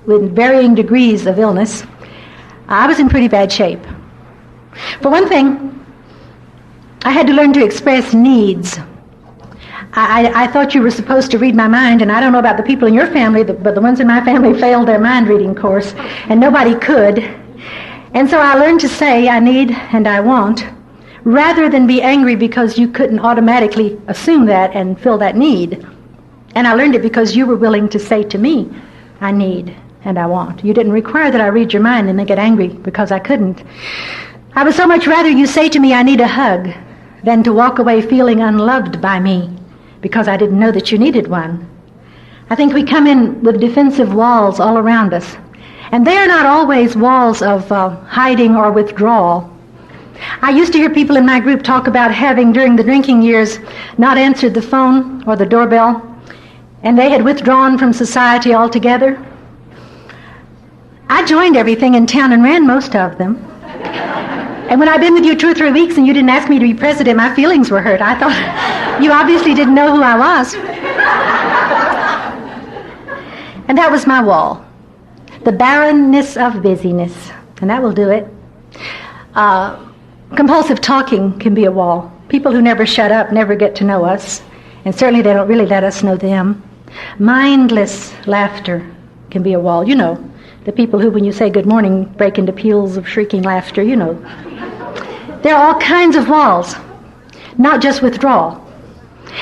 with varying degrees of illness. I was in pretty bad shape. For one thing, I had to learn to express needs. I thought you were supposed to read my mind, and I don't know about the people in your family, but the ones in my family failed their mind-reading course, and nobody could. And so I learned to say I need and I want, rather than be angry because you couldn't automatically assume that and fill that need. And I learned it because you were willing to say to me, I need and I want. You didn't require that I read your mind and then get angry because I couldn't. I would so much rather you say to me, I need a hug, than to walk away feeling unloved by me because I didn't know that you needed one. I think we come in with defensive walls all around us, and they are not always walls of hiding or withdrawal. I used to hear people in my group talk about having, during the drinking years, not answered the phone or the doorbell, and they had withdrawn from society altogether. I joined everything in town and ran most of them. And when I've been with you 2 or 3 weeks and you didn't ask me to be president, my feelings were hurt. I thought, you obviously didn't know who I was. And that was my wall. The barrenness of busyness. And that will do it. Compulsive talking can be a wall. People who never shut up never get to know us. And certainly they don't really let us know them. Mindless laughter can be a wall. You know, the people who, when you say good morning, break into peals of shrieking laughter, you know. There are all kinds of walls, not just withdrawal.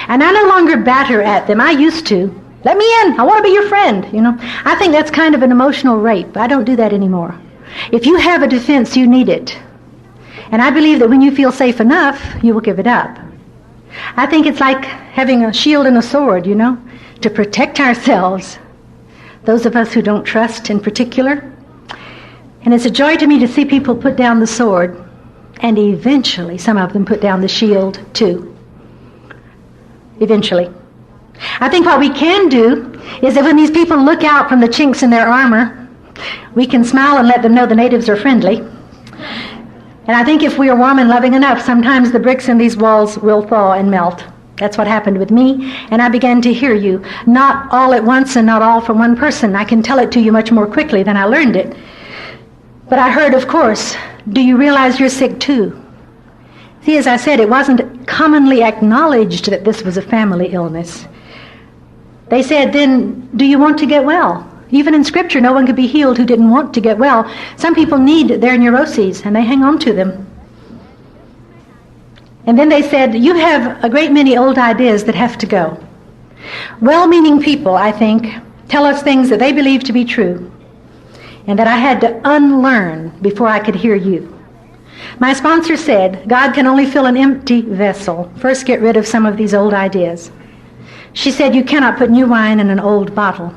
And I no longer batter at them. I used to. Let me in. I want to be your friend, you know. I think that's kind of an emotional rape. I don't do that anymore. If you have a defense, you need it. And I believe that when you feel safe enough, you will give it up. I think it's like having a shield and a sword, you know, to protect ourselves. Those of us who don't trust in particular. And it's a joy to me to see people put down the sword, and eventually some of them put down the shield too. Eventually. I think what we can do is that when these people look out from the chinks in their armor, we can smile and let them know the natives are friendly. And I think if we are warm and loving enough, sometimes the bricks in these walls will thaw and melt. That's what happened with me, and I began to hear you. Not all at once and not all from one person. I can tell it to you much more quickly than I learned it. But I heard, of course, do you realize you're sick too? See, as I said, it wasn't commonly acknowledged that this was a family illness. They said, then, do you want to get well? Even in Scripture, no one could be healed who didn't want to get well. Some people need their neuroses, and they hang on to them. And then they said, you have a great many old ideas that have to go. Well-meaning people, I think, tell us things that they believe to be true, and that I had to unlearn before I could hear you. My sponsor said, God can only fill an empty vessel. First, get rid of some of these old ideas. She said, you cannot put new wine in an old bottle.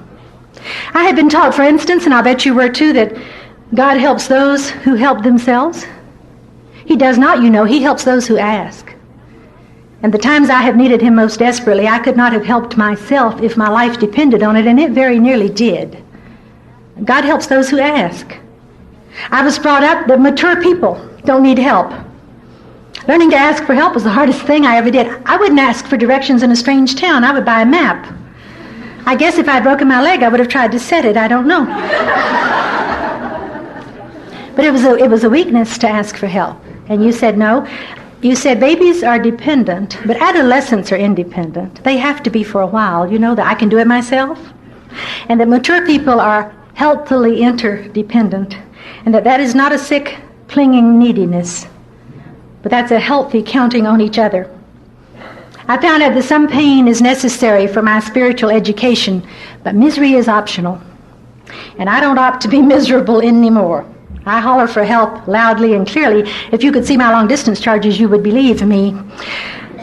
I had been taught, for instance, and I'll bet you were too, that God helps those who help themselves. He does not, you know. He helps those who ask. And the times I have needed him most desperately, I could not have helped myself if my life depended on it, and it very nearly did. God helps those who ask. I was brought up that mature people don't need help. Learning to ask for help was the hardest thing I ever did. I wouldn't ask for directions in a strange town. I would buy a map. I guess if I'd broken my leg, I would have tried to set it. I don't know. But it was a weakness to ask for help. And you said no. You said babies are dependent, but adolescents are independent. They have to be for a while. You know that I can do it myself. And that mature people are healthily interdependent. And that is not a sick, clinging neediness, but that's a healthy counting on each other. I found out that some pain is necessary for my spiritual education, but misery is optional. And I don't opt to be miserable anymore. I holler for help loudly and clearly. If you could see my long-distance charges, you would believe me.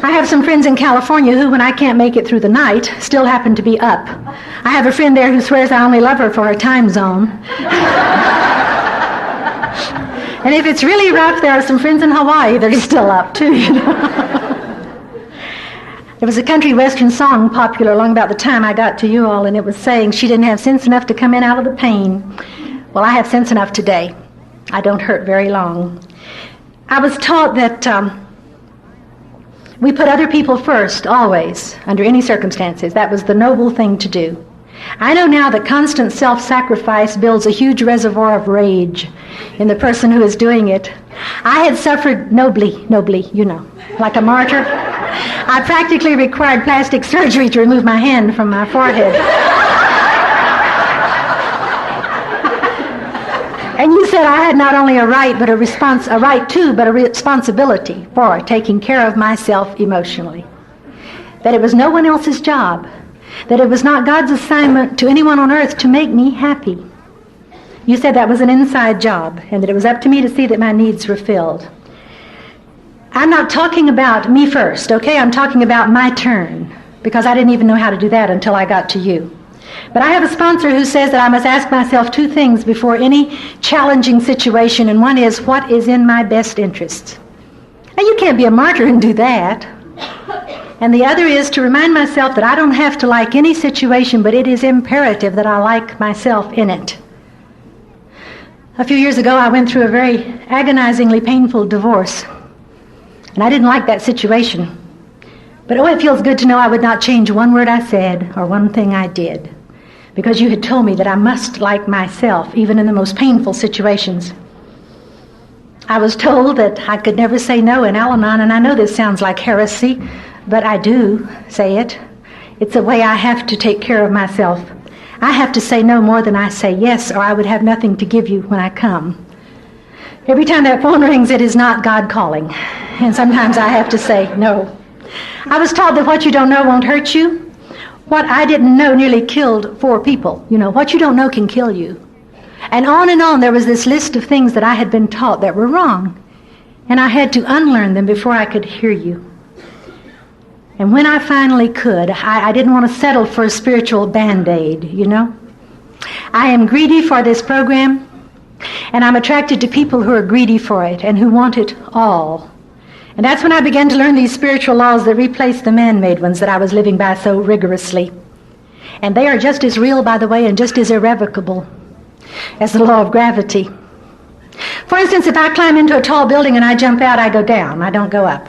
I have some friends in California who, when I can't make it through the night, still happen to be up. I have a friend there who swears I only love her for her time zone. And if it's really rough, there are some friends in Hawaii that are still up, too, you know. There was a country western song popular along about the time I got to you all, and it was saying she didn't have sense enough to come in out of the pain. Well, I have sense enough today. I don't hurt very long. I was taught that we put other people first, always, under any circumstances. That was the noble thing to do. I know now that constant self-sacrifice builds a huge reservoir of rage in the person who is doing it. I had suffered nobly, you know, like a martyr. I practically required plastic surgery to remove my hand from my forehead. And you said I had not only a right, but a responsibility for taking care of myself emotionally. That it was no one else's job. That it was not God's assignment to anyone on earth to make me happy. You said that was an inside job, and that it was up to me to see that my needs were filled. I'm not talking about me first, okay? I'm talking about my turn, because I didn't even know how to do that until I got to you. But I have a sponsor who says that I must ask myself two things before any challenging situation, and one is, what is in my best interests? Now, you can't be a martyr and do that. And the other is to remind myself that I don't have to like any situation, but it is imperative that I like myself in it. A few years ago, I went through a very agonizingly painful divorce. And I didn't like that situation. But oh, it feels good to know I would not change one word I said or one thing I did, because you had told me that I must like myself, even in the most painful situations. I was told that I could never say no in Al-Anon, and I know this sounds like heresy, but I do say it. It's a way I have to take care of myself. I have to say no more than I say yes, or I would have nothing to give you when I come. Every time that phone rings, it is not God calling. And sometimes I have to say no. I was taught that what you don't know won't hurt you. What I didn't know nearly killed 4 people. You know, what you don't know can kill you. And on there was this list of things that I had been taught that were wrong. And I had to unlearn them before I could hear you. And when I finally could, I didn't want to settle for a spiritual Band-Aid, you know. I am greedy for this program, and I'm attracted to people who are greedy for it and who want it all. And that's when I began to learn these spiritual laws that replace the man-made ones that I was living by so rigorously. And they are just as real, by the way, and just as irrevocable as the law of gravity. For instance, if I climb into a tall building and I jump out, I go down. I don't go up.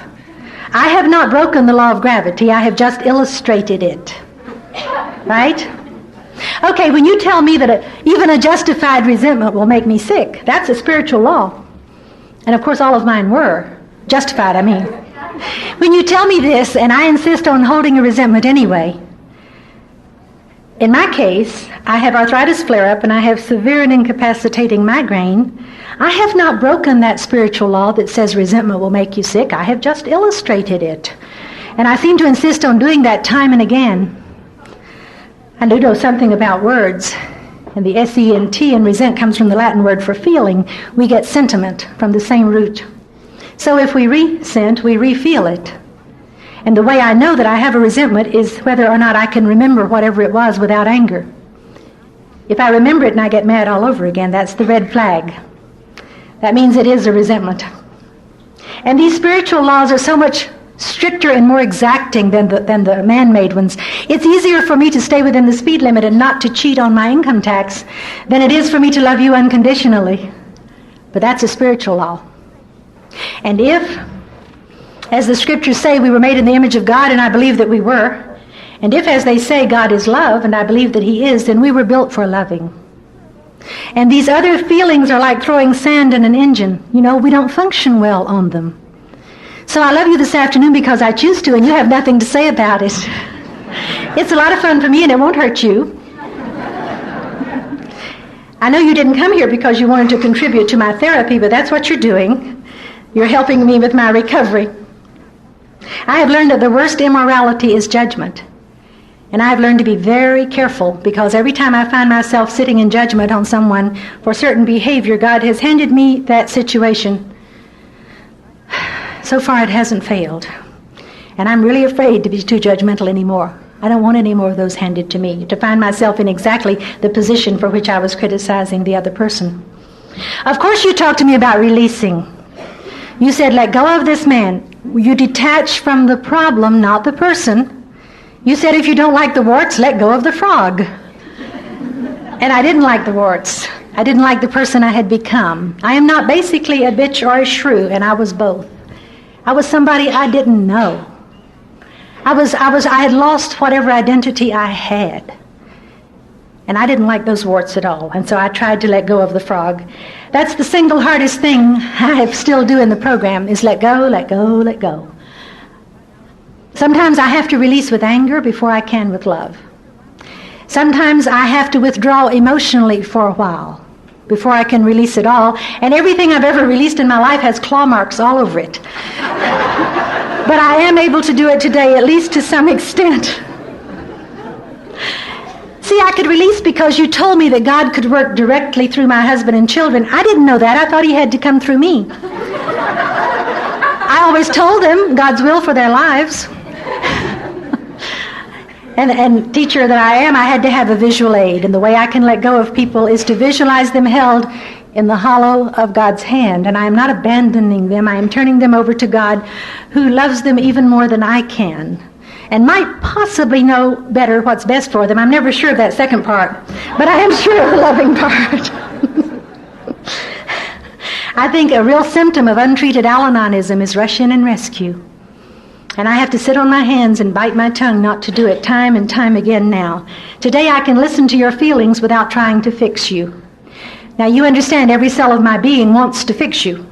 I have not broken the law of gravity. I have just illustrated it. Right? Okay, when you tell me that even a justified resentment will make me sick, that's a spiritual law. And of course all of mine were. Justified, I mean. When you tell me this and I insist on holding a resentment anyway, in my case, I have arthritis flare-up and I have severe and incapacitating migraine. I have not broken that spiritual law that says resentment will make you sick. I have just illustrated it. And I seem to insist on doing that time and again. I do know something about words. And the S-E-N-T in resent comes from the Latin word for feeling. We get sentiment from the same root. So if we resent, we re-feel it. And the way I know that I have a resentment is whether or not I can remember whatever it was without anger. If I remember it and I get mad all over again, that's the red flag. That means it is a resentment. And these spiritual laws are so much stricter and more exacting than the man-made ones. It's easier for me to stay within the speed limit and not to cheat on my income tax than it is for me to love you unconditionally. But that's a spiritual law. And if, as the scriptures say, we were made in the image of God, and I believe that we were, and if, as they say, God is love, and I believe that he is, then we were built for loving. And these other feelings are like throwing sand in an engine. You know, we don't function well on them. So I love you this afternoon because I choose to, and you have nothing to say about it. It's a lot of fun for me, and it won't hurt you. I know you didn't come here because you wanted to contribute to my therapy, but that's what you're doing. You're helping me with my recovery. I have learned that the worst immorality is judgment. And I have learned to be very careful because every time I find myself sitting in judgment on someone for certain behavior, God has handed me that situation. So far it hasn't failed. And I'm really afraid to be too judgmental anymore. I don't want any more of those handed to me, to find myself in exactly the position for which I was criticizing the other person. Of course you talked to me about releasing. You said, let go of this man. You detach from the problem, not the person. You said if you don't like the warts, let go of the frog. And I didn't like the warts. I didn't like the person I had become. I am not basically a bitch or a shrew, and I was both. I was somebody I didn't know. I had lost whatever identity I had. And I didn't like those warts at all, and so I tried to let go of the frog. That's the single hardest thing I still do in the program, is let go, let go, let go. Sometimes I have to release with anger before I can with love. Sometimes I have to withdraw emotionally for a while before I can release it all, and everything I've ever released in my life has claw marks all over it. But I am able to do it today, at least to some extent. See, I could release because you told me that God could work directly through my husband and children. I didn't know that. I thought he had to come through me. I always told them God's will for their lives. And teacher that I am, I had to have a visual aid. And the way I can let go of people is to visualize them held in the hollow of God's hand. And I am not abandoning them. I am turning them over to God, who loves them even more than I can, and might possibly know better what's best for them. I'm never sure of that second part, but I am sure of the loving part. I think a real symptom of untreated Al-Anonism is rush in and rescue. And I have to sit on my hands and bite my tongue not to do it time and time again now. Today I can listen to your feelings without trying to fix you. Now you understand every cell of my being wants to fix you.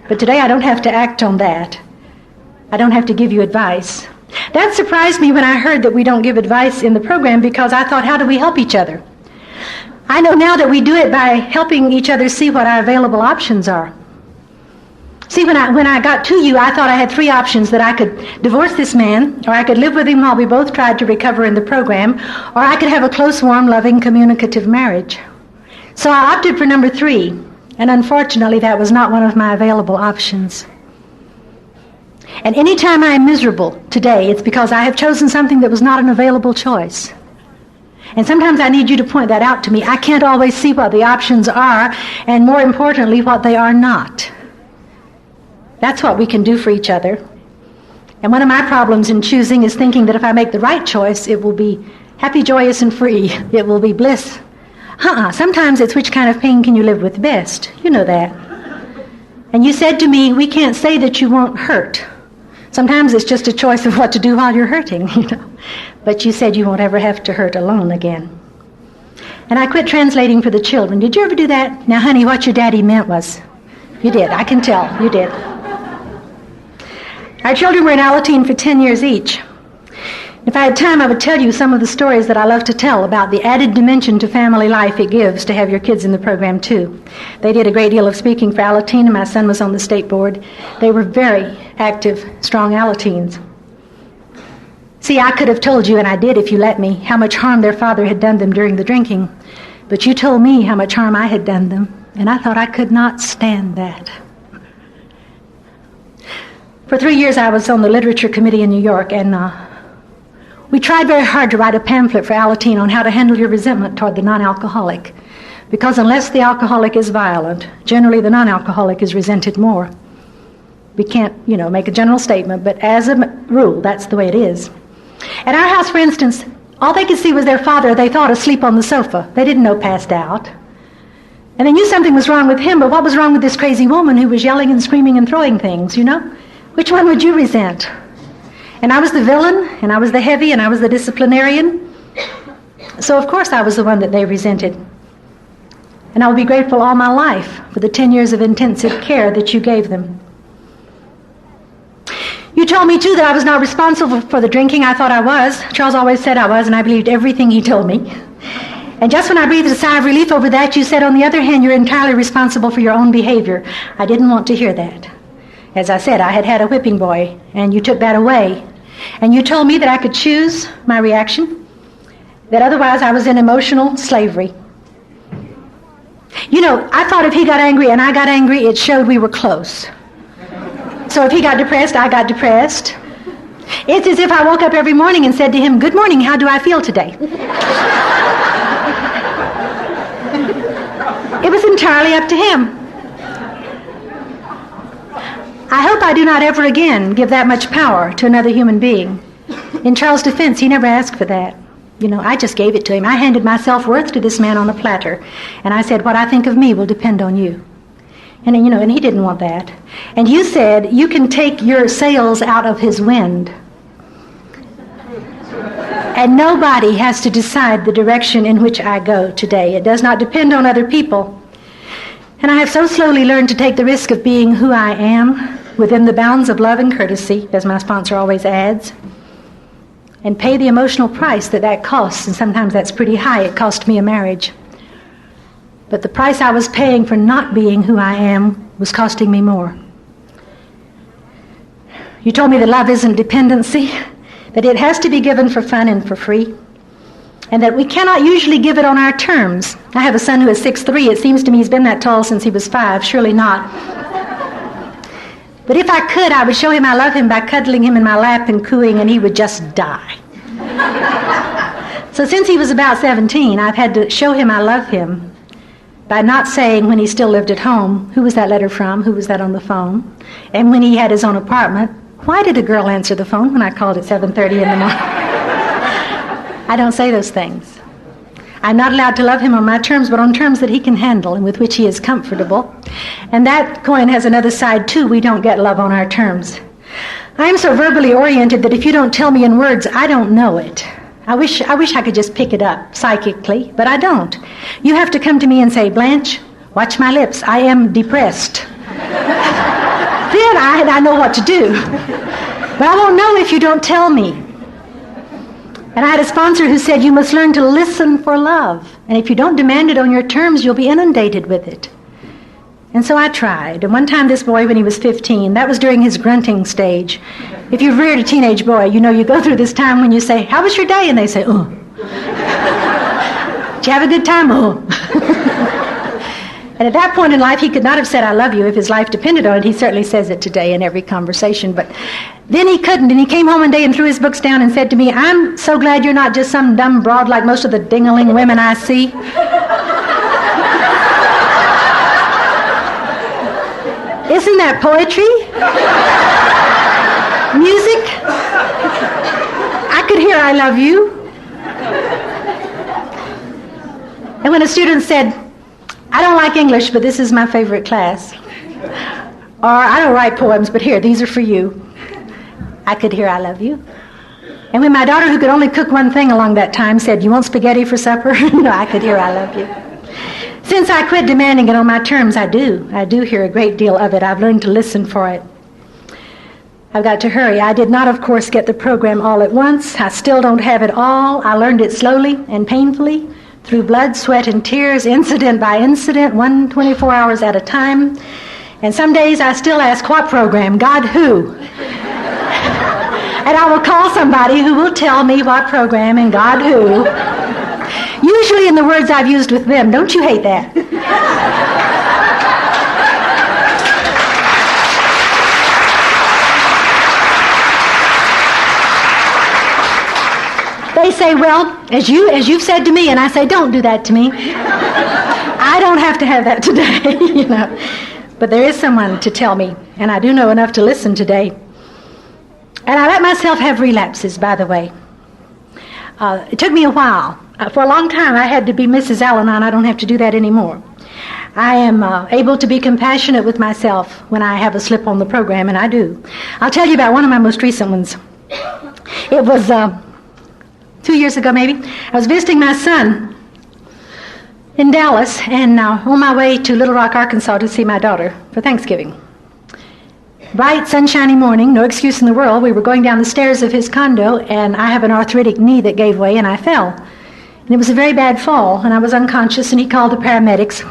But today I don't have to act on that. I don't have to give you advice. That surprised me when I heard that we don't give advice in the program, because I thought, how do we help each other? I know now that we do it by helping each other see what our available options are. See, when I got to you, I thought I had three options: that I could divorce this man, or I could live with him while we both tried to recover in the program, or I could have a close, warm, loving, communicative marriage. So I opted for number 3, and unfortunately that was not one of my available options. And any time I am miserable today, it's because I have chosen something that was not an available choice. And sometimes I need you to point that out to me. I can't always see what the options are, and more importantly, what they are not. That's what we can do for each other. And one of my problems in choosing is thinking that if I make the right choice, it will be happy, joyous, and free. It will be bliss, Sometimes it's which kind of pain can you live with best. You know that. And you said to me, we can't say that you won't hurt. Sometimes it's just a choice of what to do while you're hurting, you know. But you said you won't ever have to hurt alone again. And I quit translating for the children. Did you ever do that? Now, honey, what your daddy meant was, you did. I can tell. You did. Our children were in Alateen for 10 years each. If I had time, I would tell you some of the stories that I love to tell about the added dimension to family life it gives to have your kids in the program, too. They did a great deal of speaking for Alateen, and my son was on the state board. They were very active, strong Alateens. See, I could have told you, and I did if you let me, how much harm their father had done them during the drinking. But you told me how much harm I had done them, and I thought I could not stand that. For 3 years, I was on the literature committee in New York, and we tried very hard to write a pamphlet for Alateen on how to handle your resentment toward the non-alcoholic. Because unless the alcoholic is violent, generally the non-alcoholic is resented more. We can't, make a general statement, but as a rule, that's the way it is. At our house, for instance, all they could see was their father, they thought, asleep on the sofa. They didn't know passed out. And they knew something was wrong with him, but what was wrong with this crazy woman who was yelling and screaming and throwing things, Which one would you resent? And I was the villain, and I was the heavy, and I was the disciplinarian. So, of course, I was the one that they resented. And I will be grateful all my life for the 10 years of intensive care that you gave them. You told me, too, that I was not responsible for the drinking. I thought I was. Charles always said I was, and I believed everything he told me. And just when I breathed a sigh of relief over that, you said, on the other hand, you're entirely responsible for your own behavior. I didn't want to hear that. As I said, I had had a whipping boy, and you took that away. And you told me that I could choose my reaction, that otherwise I was in emotional slavery. I thought if he got angry and I got angry, it showed we were close. So if he got depressed, I got depressed. It's as if I woke up every morning and said to him, "Good morning, how do I feel today?" It was entirely up to him. I hope I do not ever again give that much power to another human being. In Charles' defense, he never asked for that. I just gave it to him. I handed my self-worth to this man on a platter. And I said, what I think of me will depend on you. And, and he didn't want that. And you said, you can take your sails out of his wind. And nobody has to decide the direction in which I go today. It does not depend on other people. And I have so slowly learned to take the risk of being who I am within the bounds of love and courtesy, as my sponsor always adds, and pay the emotional price that costs, and sometimes that's pretty high. It cost me a marriage. But the price I was paying for not being who I am was costing me more. You told me that love isn't dependency, that it has to be given for fun and for free, and that we cannot usually give it on our terms. I have a son who is 6'3". It seems to me he's been that tall since he was 5. Surely not. But if I could, I would show him I love him by cuddling him in my lap and cooing, and he would just die. So since he was about 17, I've had to show him I love him by not saying when he still lived at home, who was that letter from, who was that on the phone, and when he had his own apartment, why did a girl answer the phone when I called at 7:30 in the morning? I don't say those things. I'm not allowed to love him on my terms, but on terms that he can handle and with which he is comfortable. And that coin has another side, too. We don't get love on our terms. I am so verbally oriented that if you don't tell me in words, I don't know it. I wish I could just pick it up psychically, but I don't. You have to come to me and say, Blanche, watch my lips. I am depressed. Then I know what to do. But I won't know if you don't tell me. And I had a sponsor who said, you must learn to listen for love. And if you don't demand it on your terms, you'll be inundated with it. And so I tried. And one time this boy, when he was 15, that was during his grunting stage. If you've reared a teenage boy, you know you go through this time when you say, how was your day? And they say, oh. Did you have a good time? Oh. And at that point in life, he could not have said, I love you, if his life depended on it. He certainly says it today in every conversation. But then he couldn't, and he came home one day and threw his books down and said to me, I'm so glad you're not just some dumb broad like most of the ding-a-ling women I see. Isn't that poetry? Music? I could hear I love you. And when a student said, I don't like English, but this is my favorite class, or I don't write poems, but here, these are for you, I could hear I love you. And when my daughter, who could only cook one thing along that time, said, you want spaghetti for supper? No, I could hear I love you. Since I quit demanding it on my terms, I do hear a great deal of it. I've learned to listen for it. I've got to hurry. I did not, of course, get the program all at once. I still don't have it all. I learned it slowly and painfully, through blood, sweat, and tears, incident by incident, 24 hours at a time. And some days I still ask, what program? God, who? And I will call somebody who will tell me what program and God, who. Usually in the words I've used with them. Don't you hate that? They say, well, as you've said to me, and I say, don't do that to me. I don't have to have that today, you know. But there is someone to tell me, and I do know enough to listen today. And I let myself have relapses, by the way. It took me a while. For a long time, I had to be Mrs. Al-Anon. I don't have to do that anymore. I am able to be compassionate with myself when I have a slip on the program, and I do. I'll tell you about one of my most recent ones. It was 2 years ago, maybe. I was visiting my son in Dallas, and on my way to Little Rock, Arkansas to see my daughter for Thanksgiving. Bright, sunshiny morning, no excuse in the world. We were going down the stairs of his condo, and I have an arthritic knee that gave way, and I fell. And it was a very bad fall, and I was unconscious, and he called the paramedics,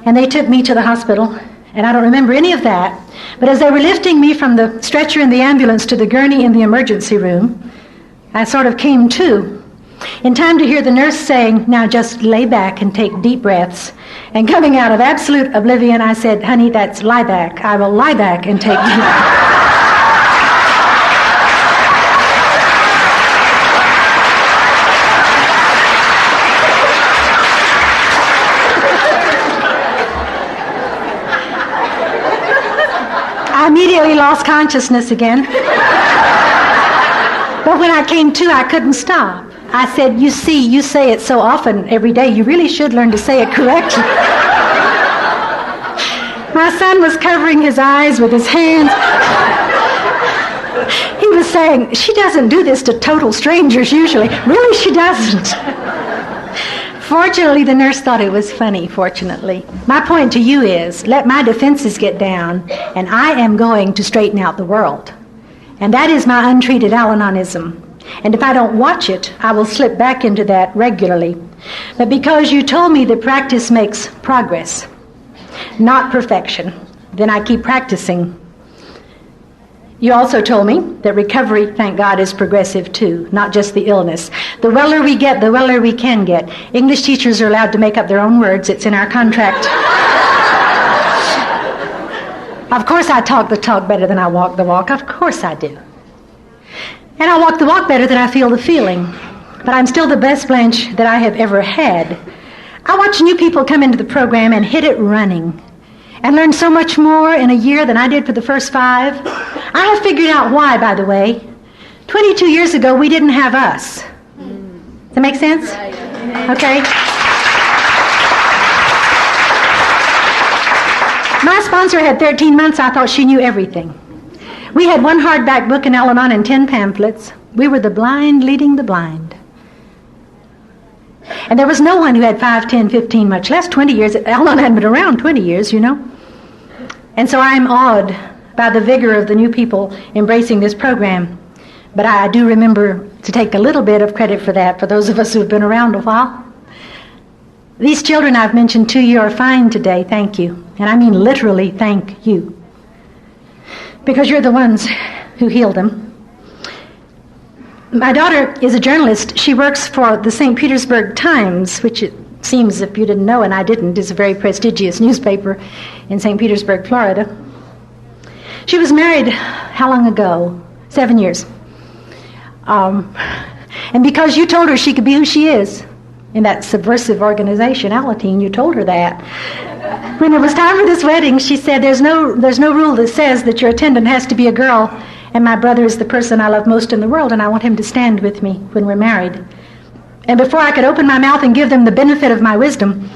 and they took me to the hospital, and I don't remember any of that. But as they were lifting me from the stretcher in the ambulance to the gurney in the emergency room, I sort of came to, in time to hear the nurse saying, now just lay back and take deep breaths. And coming out of absolute oblivion, I said, honey, that's lie back. I will lie back and take deep breaths. I immediately lost consciousness again. But when I came to, I couldn't stop. I said, you see, you say it so often every day, you really should learn to say it correctly. My son was covering his eyes with his hands. He was saying, she doesn't do this to total strangers usually. Really, she doesn't. Fortunately, the nurse thought it was funny, fortunately. My point to you is, let my defenses get down, and I am going to straighten out the world. And that is my untreated Al-Anonism. And if I don't watch it, I will slip back into that regularly. But because you told me that practice makes progress, not perfection, then I keep practicing. You also told me that recovery, thank God, is progressive too, not just the illness. The weller we get, the weller we can get. English teachers are allowed to make up their own words. It's in our contract. Of course I talk the talk better than I walk the walk. Of course I do. And I walk the walk better than I feel the feeling. But I'm still the best Blanche that I have ever had. I watch new people come into the program and hit it running and learn so much more in a year than I did for the first 5. I have figured out why, by the way. 22 years ago, we didn't have us. Does that make sense? Okay. My sponsor had 13 months. I thought she knew everything. We had 1 hardback book in Al-Anon and 10 pamphlets. We were the blind leading the blind. And there was no one who had 5, 10, 15, much less 20 years. Al-Anon had been around 20 years, you know. And so I'm awed by the vigor of the new people embracing this program. But I do remember to take a little bit of credit for that, for those of us who have been around a while. These children I've mentioned to you are fine today, thank you. And I mean literally thank you. Because you're the ones who healed them. My daughter is a journalist. She works for the St. Petersburg Times, which it seems, if you didn't know, and I didn't, is a very prestigious newspaper in St. Petersburg, Florida. She was married, how long ago? 7 years. And because you told her she could be who she is in that subversive organization, Alateen, you told her that. When it was time for this wedding, she said, there's no rule that says that your attendant has to be a girl, and my brother is the person I love most in the world, and I want him to stand with me when we're married. And before I could open my mouth and give them the benefit of my wisdom,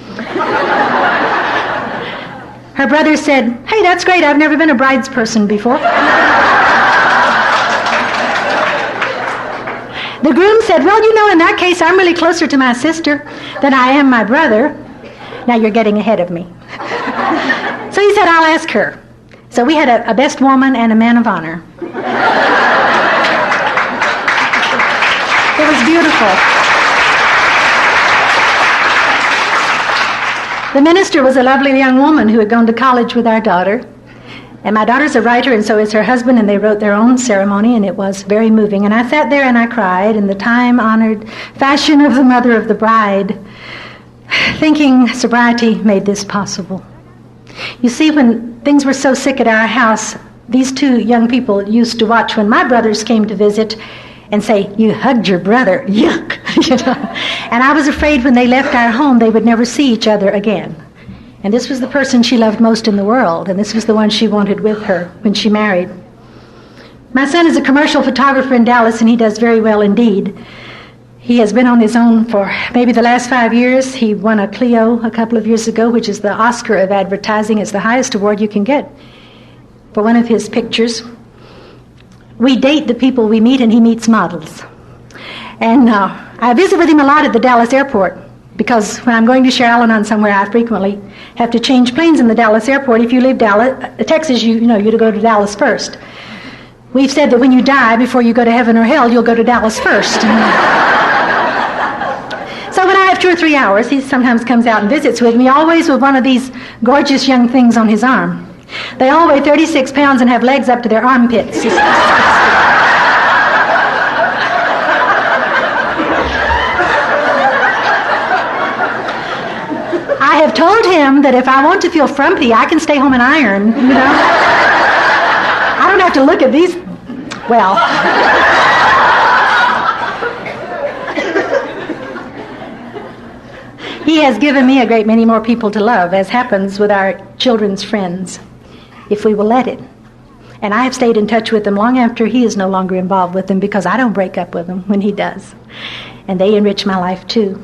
her brother said, "Hey, that's great. I've never been a bride's person before." The groom said, "Well, in that case, I'm really closer to my sister than I am my brother." Now you're getting ahead of me. So he said, "I'll ask her." So we had a best woman and a man of honor. It was beautiful. The minister was a lovely young woman who had gone to college with our daughter. And my daughter's a writer, and so is her husband, and they wrote their own ceremony, and it was very moving. And I sat there and I cried in the time-honored fashion of the mother of the bride, thinking sobriety made this possible. You see, when things were so sick at our house, these two young people used to watch when my brothers came to visit and say, "You hugged your brother, yuck." And I was afraid when they left our home they would never see each other again. And this was the person she loved most in the world, and this was the one she wanted with her when she married. My son is a commercial photographer in Dallas, and he does very well indeed. He has been on his own for maybe the last 5 years. He won a Clio a couple of years ago, which is the Oscar of advertising. It's the highest award you can get for one of his pictures. We date the people we meet, and he meets models. And I visit with him a lot at the Dallas airport, because when I'm going to share Al-Anon somewhere, I frequently have to change planes in the Dallas airport. If you leave Texas, you go to Dallas first. We've said that when you die, before you go to heaven or hell, you'll go to Dallas first. So when I have 2 or 3 hours, he sometimes comes out and visits with me, always with one of these gorgeous young things on his arm. They all weigh 36 pounds and have legs up to their armpits. I have told him that if I want to feel frumpy, I can stay home and iron, I don't have to look at these, well. He has given me a great many more people to love, as happens with our children's friends, if we will let it. And I have stayed in touch with them long after he is no longer involved with them, because I don't break up with them when he does. And they enrich my life too.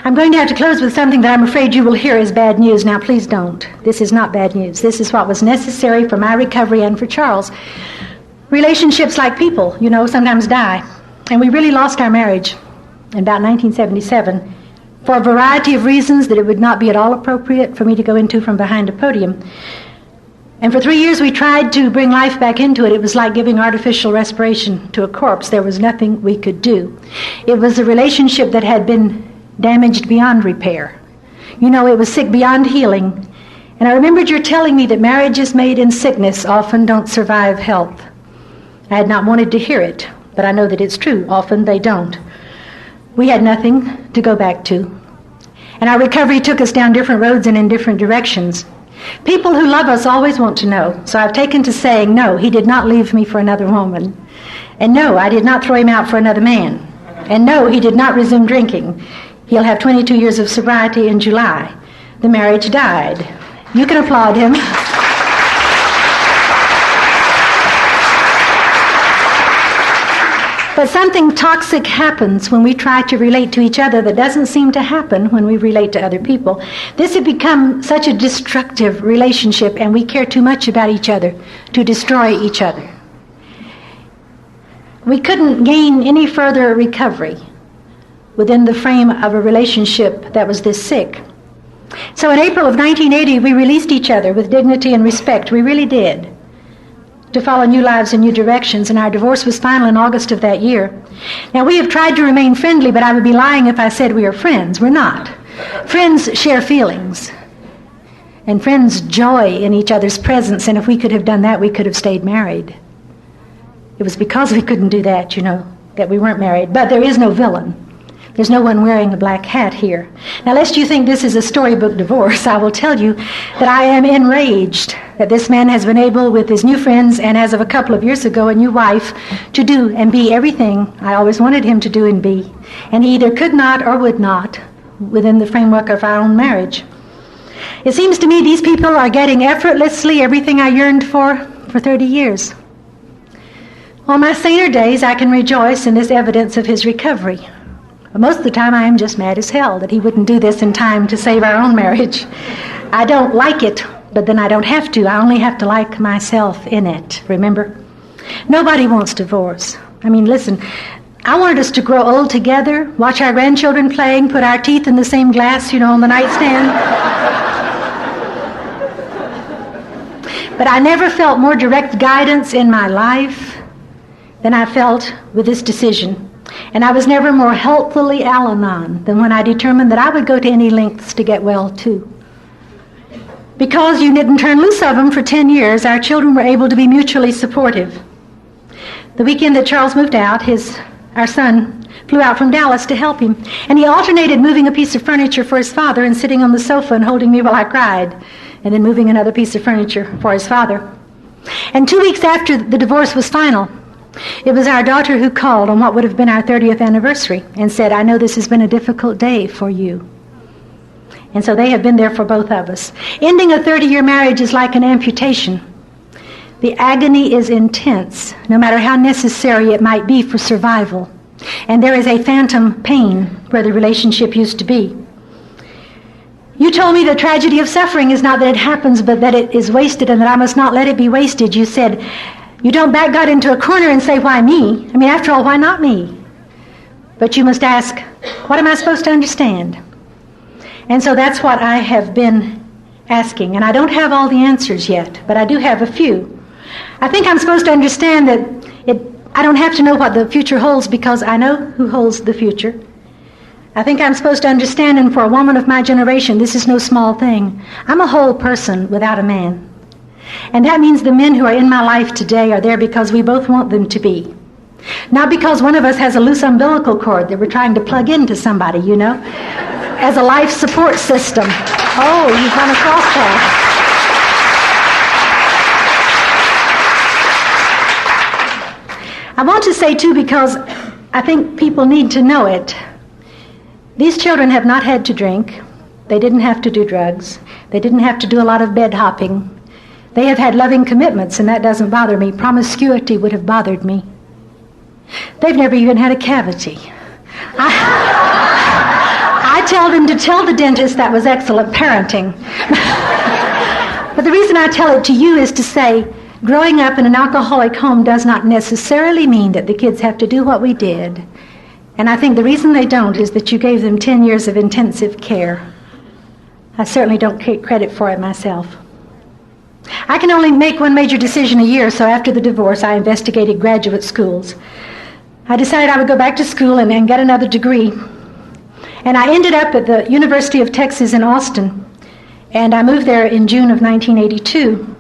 I'm going to have to close with something that I'm afraid you will hear as bad news. Now, please don't. This is not bad news. This is what was necessary for my recovery and for Charles. Relationships, like people, sometimes die. And we really lost our marriage in about 1977 for a variety of reasons that it would not be at all appropriate for me to go into from behind a podium. And for 3 years we tried to bring life back into it. It was like giving artificial respiration to a corpse. There was nothing we could do. It was a relationship that had been damaged beyond repair. It was sick beyond healing. And I remembered your telling me that marriages made in sickness often don't survive health. I had not wanted to hear it, but I know that it's true. Often they don't. We had nothing to go back to. And our recovery took us down different roads and in different directions. People who love us always want to know. So I've taken to saying, no, he did not leave me for another woman. And no, I did not throw him out for another man. And no, he did not resume drinking. He'll have 22 years of sobriety in July. The marriage died. You can applaud him. But something toxic happens when we try to relate to each other that doesn't seem to happen when we relate to other people. This had become such a destructive relationship, and we care too much about each other to destroy each other. We couldn't gain any further recovery within the frame of a relationship that was this sick. So in April of 1980, we released each other with dignity and respect. We really did, to follow new lives and new directions, and our divorce was final in August of that year. Now, we have tried to remain friendly, but I would be lying if I said we are friends. We're not. Friends share feelings, and friends joy in each other's presence, and if we could have done that, we could have stayed married. It was because we couldn't do that, that we weren't married. But there is no villain. There's no one wearing a black hat here. Now, lest you think this is a storybook divorce, I will tell you that I am enraged that this man has been able, with his new friends and as of a couple of years ago, a new wife, to do and be everything I always wanted him to do and be. And he either could not or would not within the framework of our own marriage. It seems to me these people are getting effortlessly everything I yearned for 30 years. On my saner days, I can rejoice in this evidence of his recovery. But most of the time I am just mad as hell that he wouldn't do this in time to save our own marriage. I don't like it, but then I don't have to. I only have to like myself in it, remember? Nobody wants divorce. I mean, listen, I wanted us to grow old together, watch our grandchildren playing, put our teeth in the same glass, on the nightstand. But I never felt more direct guidance in my life than I felt with this decision. And I was never more healthfully Al-Anon than when I determined that I would go to any lengths to get well, too. Because you didn't turn loose of them for 10 years, our children were able to be mutually supportive. The weekend that Charles moved out, our son flew out from Dallas to help him, and he alternated moving a piece of furniture for his father and sitting on the sofa and holding me while I cried, and then moving another piece of furniture for his father. And 2 weeks after the divorce was final, it was our daughter who called on what would have been our 30th anniversary and said, "I know this has been a difficult day for you." And so they have been there for both of us. Ending a 30-year marriage is like an amputation. The agony is intense, no matter how necessary it might be for survival. And there is a phantom pain where the relationship used to be. You told me the tragedy of suffering is not that it happens, but that it is wasted and that I must not let it be wasted. You said, you don't back God into a corner and say, why me? I mean, after all, why not me? But you must ask, what am I supposed to understand? And so that's what I have been asking. And I don't have all the answers yet, but I do have a few. I think I'm supposed to understand that I don't have to know what the future holds because I know who holds the future. I think I'm supposed to understand, and for a woman of my generation, this is no small thing. I'm a whole person without a man. And that means the men who are in my life today are there because we both want them to be. Not because one of us has a loose umbilical cord that we're trying to plug into somebody, as a life support system. Oh, you've run across that. I want to say, too, because I think people need to know it. These children have not had to drink. They didn't have to do drugs. They didn't have to do a lot of bed hopping. They have had loving commitments, and that doesn't bother me. Promiscuity would have bothered me. They've never even had a cavity. I tell them to tell the dentist that was excellent parenting. But the reason I tell it to you is to say, growing up in an alcoholic home does not necessarily mean that the kids have to do what we did. And I think the reason they don't is that you gave them 10 years of intensive care. I certainly don't take credit for it myself. I can only make one major decision a year, so after the divorce, I investigated graduate schools. I decided I would go back to school and get another degree. And I ended up at the University of Texas in Austin, and I moved there in June of 1982.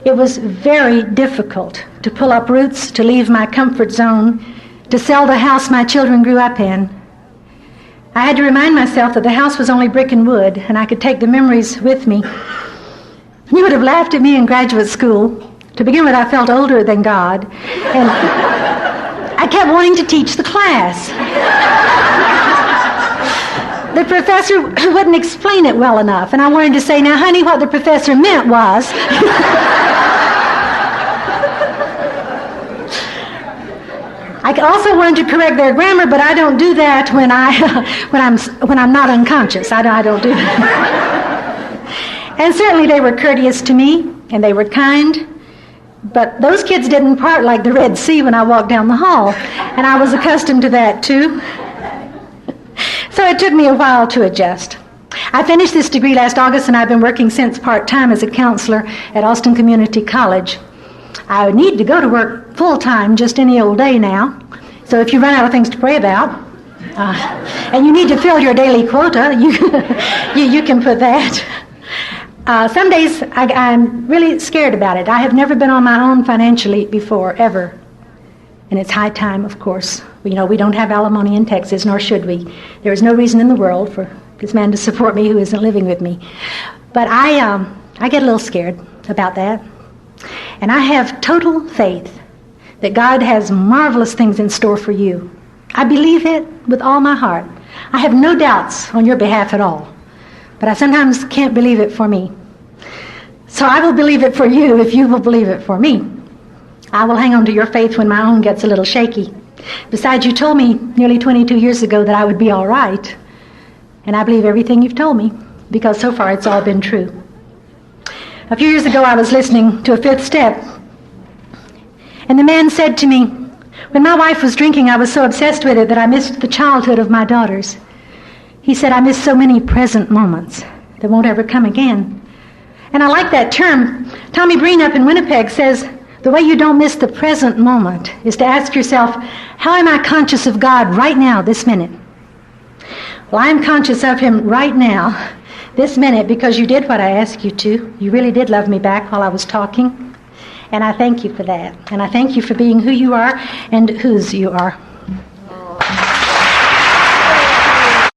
It was very difficult to pull up roots, to leave my comfort zone, to sell the house my children grew up in. I had to remind myself that the house was only brick and wood, and I could take the memories with me. You would have laughed at me in graduate school. To begin with, I felt older than God, and I kept wanting to teach the class. The professor wouldn't explain it well enough, and I wanted to say, now, honey, what the professor meant was... I also wanted to correct their grammar, but I don't do that when I'm not unconscious. I don't do that. And certainly they were courteous to me, and they were kind, but those kids didn't part like the Red Sea when I walked down the hall, and I was accustomed to that too. So it took me a while to adjust. I finished this degree last August, and I've been working since part-time as a counselor at Austin Community College. I need to go to work full-time just any old day now. So if you run out of things to pray about, and you need to fill your daily quota, you can put that. Some days I'm really scared about it. I have never been on my own financially before, ever. And it's high time, of course. We don't have alimony in Texas, nor should we. There is no reason in the world for this man to support me who isn't living with me. But I get a little scared about that. And I have total faith that God has marvelous things in store for you. I believe it with all my heart. I have no doubts on your behalf at all. But I sometimes can't believe it for me. So I will believe it for you if you will believe it for me. I will hang on to your faith when my own gets a little shaky. Besides, you told me nearly 22 years ago that I would be all right. And I believe everything you've told me, because so far it's all been true. A few years ago, I was listening to a Fifth Step, and the man said to me, when my wife was drinking, I was so obsessed with it that I missed the childhood of my daughters. He said, I miss so many present moments that won't ever come again. And I like that term. Tommy Breen up in Winnipeg says, the way you don't miss the present moment is to ask yourself, how am I conscious of God right now, this minute? Well, I'm conscious of him right now, this minute, because you did what I asked you to. You really did love me back while I was talking. And I thank you for that. And I thank you for being who you are and whose you are.